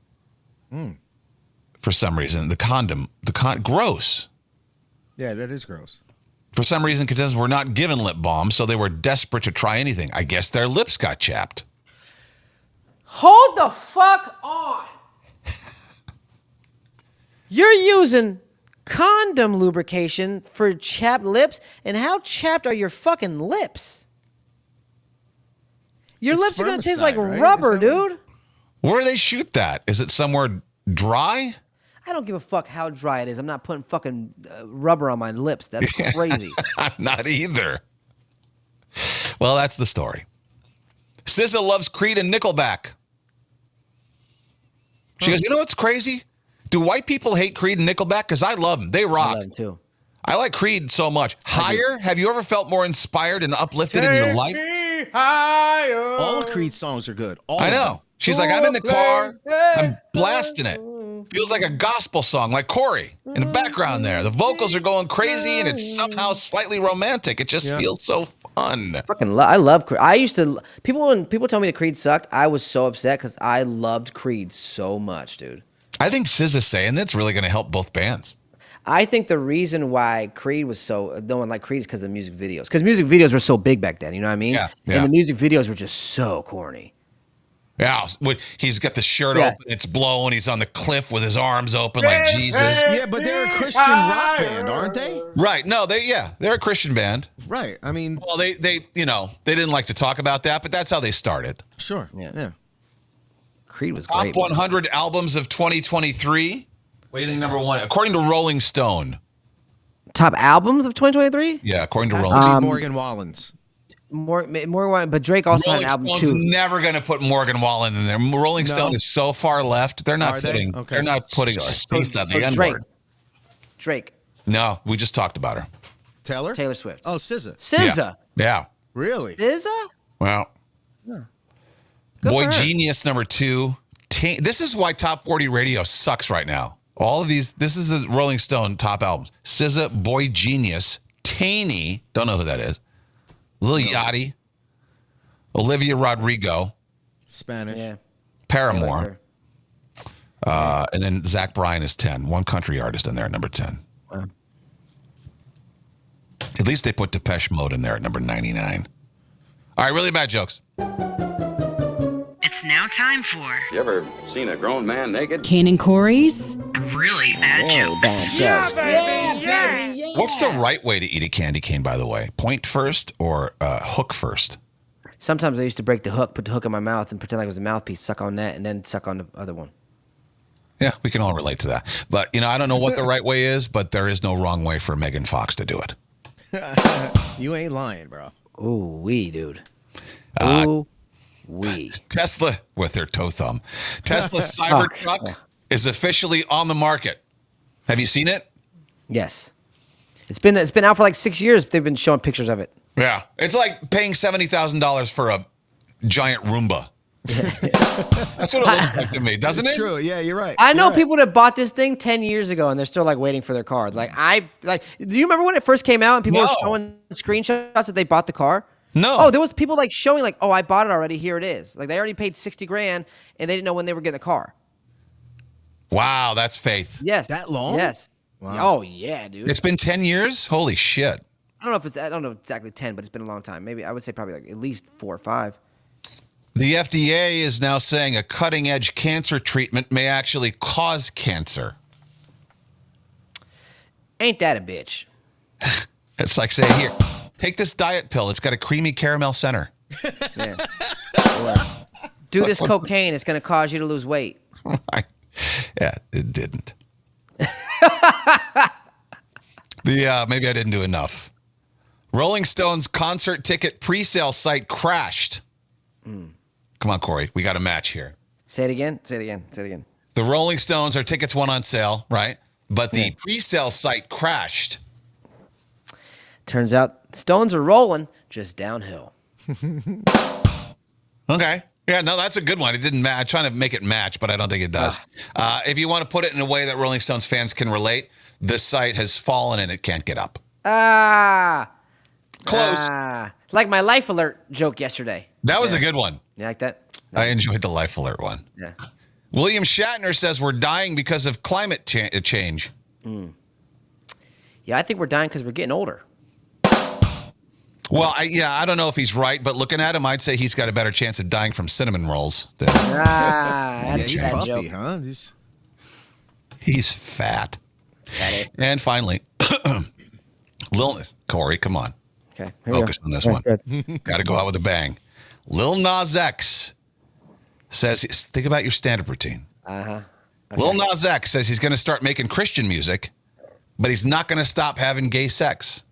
For some reason, gross. Yeah, that is gross. For some reason, contestants were not given lip balm, so they were desperate to try anything. I guess their lips got chapped. Hold the fuck on. You're using condom lubrication for chapped lips, and how chapped are your fucking lips? Your It's lips are gonna taste like spermicide, right? rubber, Is that what- dude. Where do they shoot that? Is it somewhere dry? I don't give a fuck how dry it is. I'm not putting fucking rubber on my lips. That's crazy. I'm not either. Well, that's the story. SZA loves Creed and Nickelback. She goes, you know what's crazy? Do white people hate Creed and Nickelback? Because I love them. They I rock. love them too. I like Creed so much. Higher? Have you ever felt more inspired and uplifted in your life? All the Creed songs are good. All I of know. them. She's like, I'm in the car. I'm blasting it. Feels like a gospel song, like Corey in the background there. The vocals are going crazy, and it's somehow slightly romantic. It just feels so fun. I love Creed. I used to when people tell me that Creed sucked, I was so upset because I loved Creed so much, dude. I think SZA saying that's really going to help both bands. I think the reason why Creed was no one liked Creed is because of music videos. Because music videos were so big back then, you know what I mean? Yeah. And the music videos were just so corny. Yeah, he's got the shirt open, it's blowing, he's on the cliff with his arms open like Jesus. Yeah, but they're a Christian rock band, aren't they? Right. No, they're a Christian band. Right. I mean, Well, they didn't like to talk about that, but that's how they started. sure. Yeah. Creed was Top great. 100 albums of 2023. What do you think number one? According to Rolling Stone. Top albums of 2023? Yeah, according to Has Rolling to be Stone. Morgan Wallens. More, but Drake also had Rolling an album Stone's too. never going to put Morgan Wallen in there. Rolling Stone is so far left. They're not Are they? putting. Okay. They're not putting a space on the N Drake. word. Drake. No, we just talked about her. Taylor Swift. Oh, SZA. SZA. Yeah. Really? SZA? Well. Good Boy for her. Genius number 2. This is why Top 40 Radio sucks right now. All of these. This is a Rolling Stone top albums. SZA, Boy Genius, Taney. Don't know who that is. Lil Yachty. Olivia Rodrigo, Spanish. Yeah. Paramore, and then Zach Bryan is 10. One country artist in there at number 10. Wow. At least they put Depeche Mode in there at number 99. All right, really bad jokes. It's now time for You ever seen a grown man naked? Kane and Corey's really bad jokes. Bad jokes. What's the right way to eat a candy cane, by the way? Point first or hook first? Sometimes I used to break the hook, put the hook in my mouth, and pretend like it was a mouthpiece, suck on that, and then suck on the other one. Yeah, we can all relate to that. But, I don't know what the right way is, but there is no wrong way for Megan Fox to do it. You ain't lying, bro. Ooh, dude. Ooh, Tesla with their toe thumb. Tesla Cybertruck is officially on the market. Have you seen it? Yes. It's been out for like 6 years. They've been showing pictures of it. Yeah. It's like paying $70,000 for a giant Roomba. That's what it looks like to me, doesn't it? True. Yeah, you're right. I know You're right. people that bought this thing 10 years ago and they're still like waiting for their car. Do you remember when it first came out and people were showing screenshots that they bought the car? No. Oh, there was people like showing like, oh, I bought it already. Here it is. Like they already paid $60,000 and they didn't know when they were getting the car. Wow, that's faith. Yes. That long? Yes. Wow. Oh yeah, dude. It's been 10 years? Holy shit. I don't know exactly 10, but it's been a long time. Maybe I would say probably like at least 4 or 5. The FDA is now saying a cutting-edge cancer treatment may actually cause cancer. Ain't that a bitch? It's like saying, here, take this diet pill. It's got a creamy caramel center. Yeah. Or, do this cocaine. It's going to cause you to lose weight. Yeah, it didn't. Maybe I didn't do enough. Rolling Stone's concert ticket pre-sale site crashed. Come on, Corey. We got a match here. Say it again. Say it again. Say it again. The Rolling Stones, their tickets went on sale, right? But the pre-sale site crashed. Turns out Stones are rolling just downhill. Okay. Yeah, no, that's a good one. It didn't match. I'm trying to make it match, but I don't think it does. If you want to put it in a way that Rolling Stones fans can relate, the site has fallen and it can't get up. Close. Like my Life Alert joke yesterday. That was a good one. You like that? I enjoyed the Life Alert one. Yeah. William Shatner says we're dying because of climate change. Yeah, I think we're dying because we're getting older. Well, I don't know if he's right, but looking at him, I'd say he's got a better chance of dying from cinnamon rolls than That's He's a bad puffy, joke. huh? he's fat. Fatty. And finally, Lil Corey, come on. Okay. Here we Focus go. on this Yeah, one. good. Got to go out with a bang. Lil Nas X says, think about your stand-up routine. Okay. Lil Nas X says he's going to start making Christian music, but he's not going to stop having gay sex.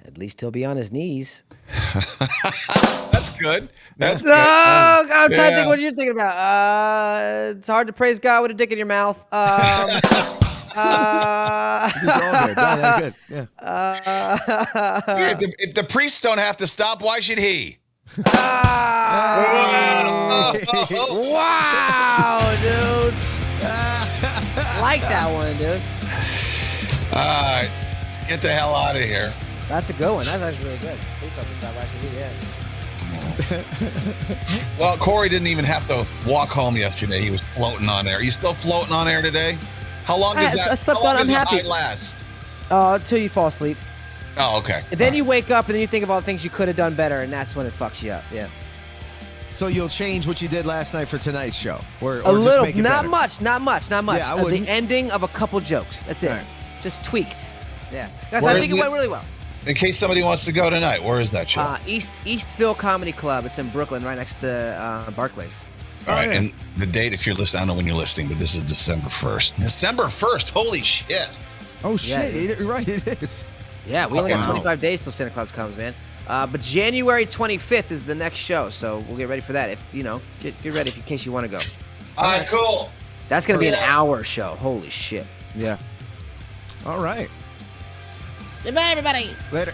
At least he'll be on his knees. That's good. That's good. Oh, I'm trying to Yeah. think what you're thinking about. It's hard to praise God with a dick in your mouth. These are all good. Yeah, good. Yeah. If the priests don't have to stop, why should he? Wow, dude. Like that one, dude. All right, get the hell out of here. That's a good one. That's actually really good. Please don't stop actually. Yeah. Well, Corey didn't even have to walk home yesterday. He was floating on air. Are you still floating on air today? How long does that? I slept how long on. I'm does the happy. high last? Until you fall asleep. Oh, okay. And then you wake up and then you think of all the things you could have done better, and that's when it fucks you up. Yeah. So you'll change what you did last night for tonight's show, or A just little, make it not better? much. Yeah, I The wouldn't. ending of a couple jokes. That's it. All right. Just tweaked. Yeah. Guys, Where I is think it it? went really well. In case somebody wants to go tonight, where is that show? Eastville Comedy Club. It's in Brooklyn, right next to Barclays. All right, yeah. and the date, if you're listening, I don't know when you're listening, but this is December 1st. December 1st, holy shit. Oh Yeah, shit! Right, it is. Yeah, we only got Wow. 25 days till Santa Claus comes, man. But January 25th is the next show, so we'll get ready for that. If get ready in case you want to go. All right, cool. That's gonna be an Yeah. hour show. Holy shit. Yeah. All right. Goodbye, everybody. Later.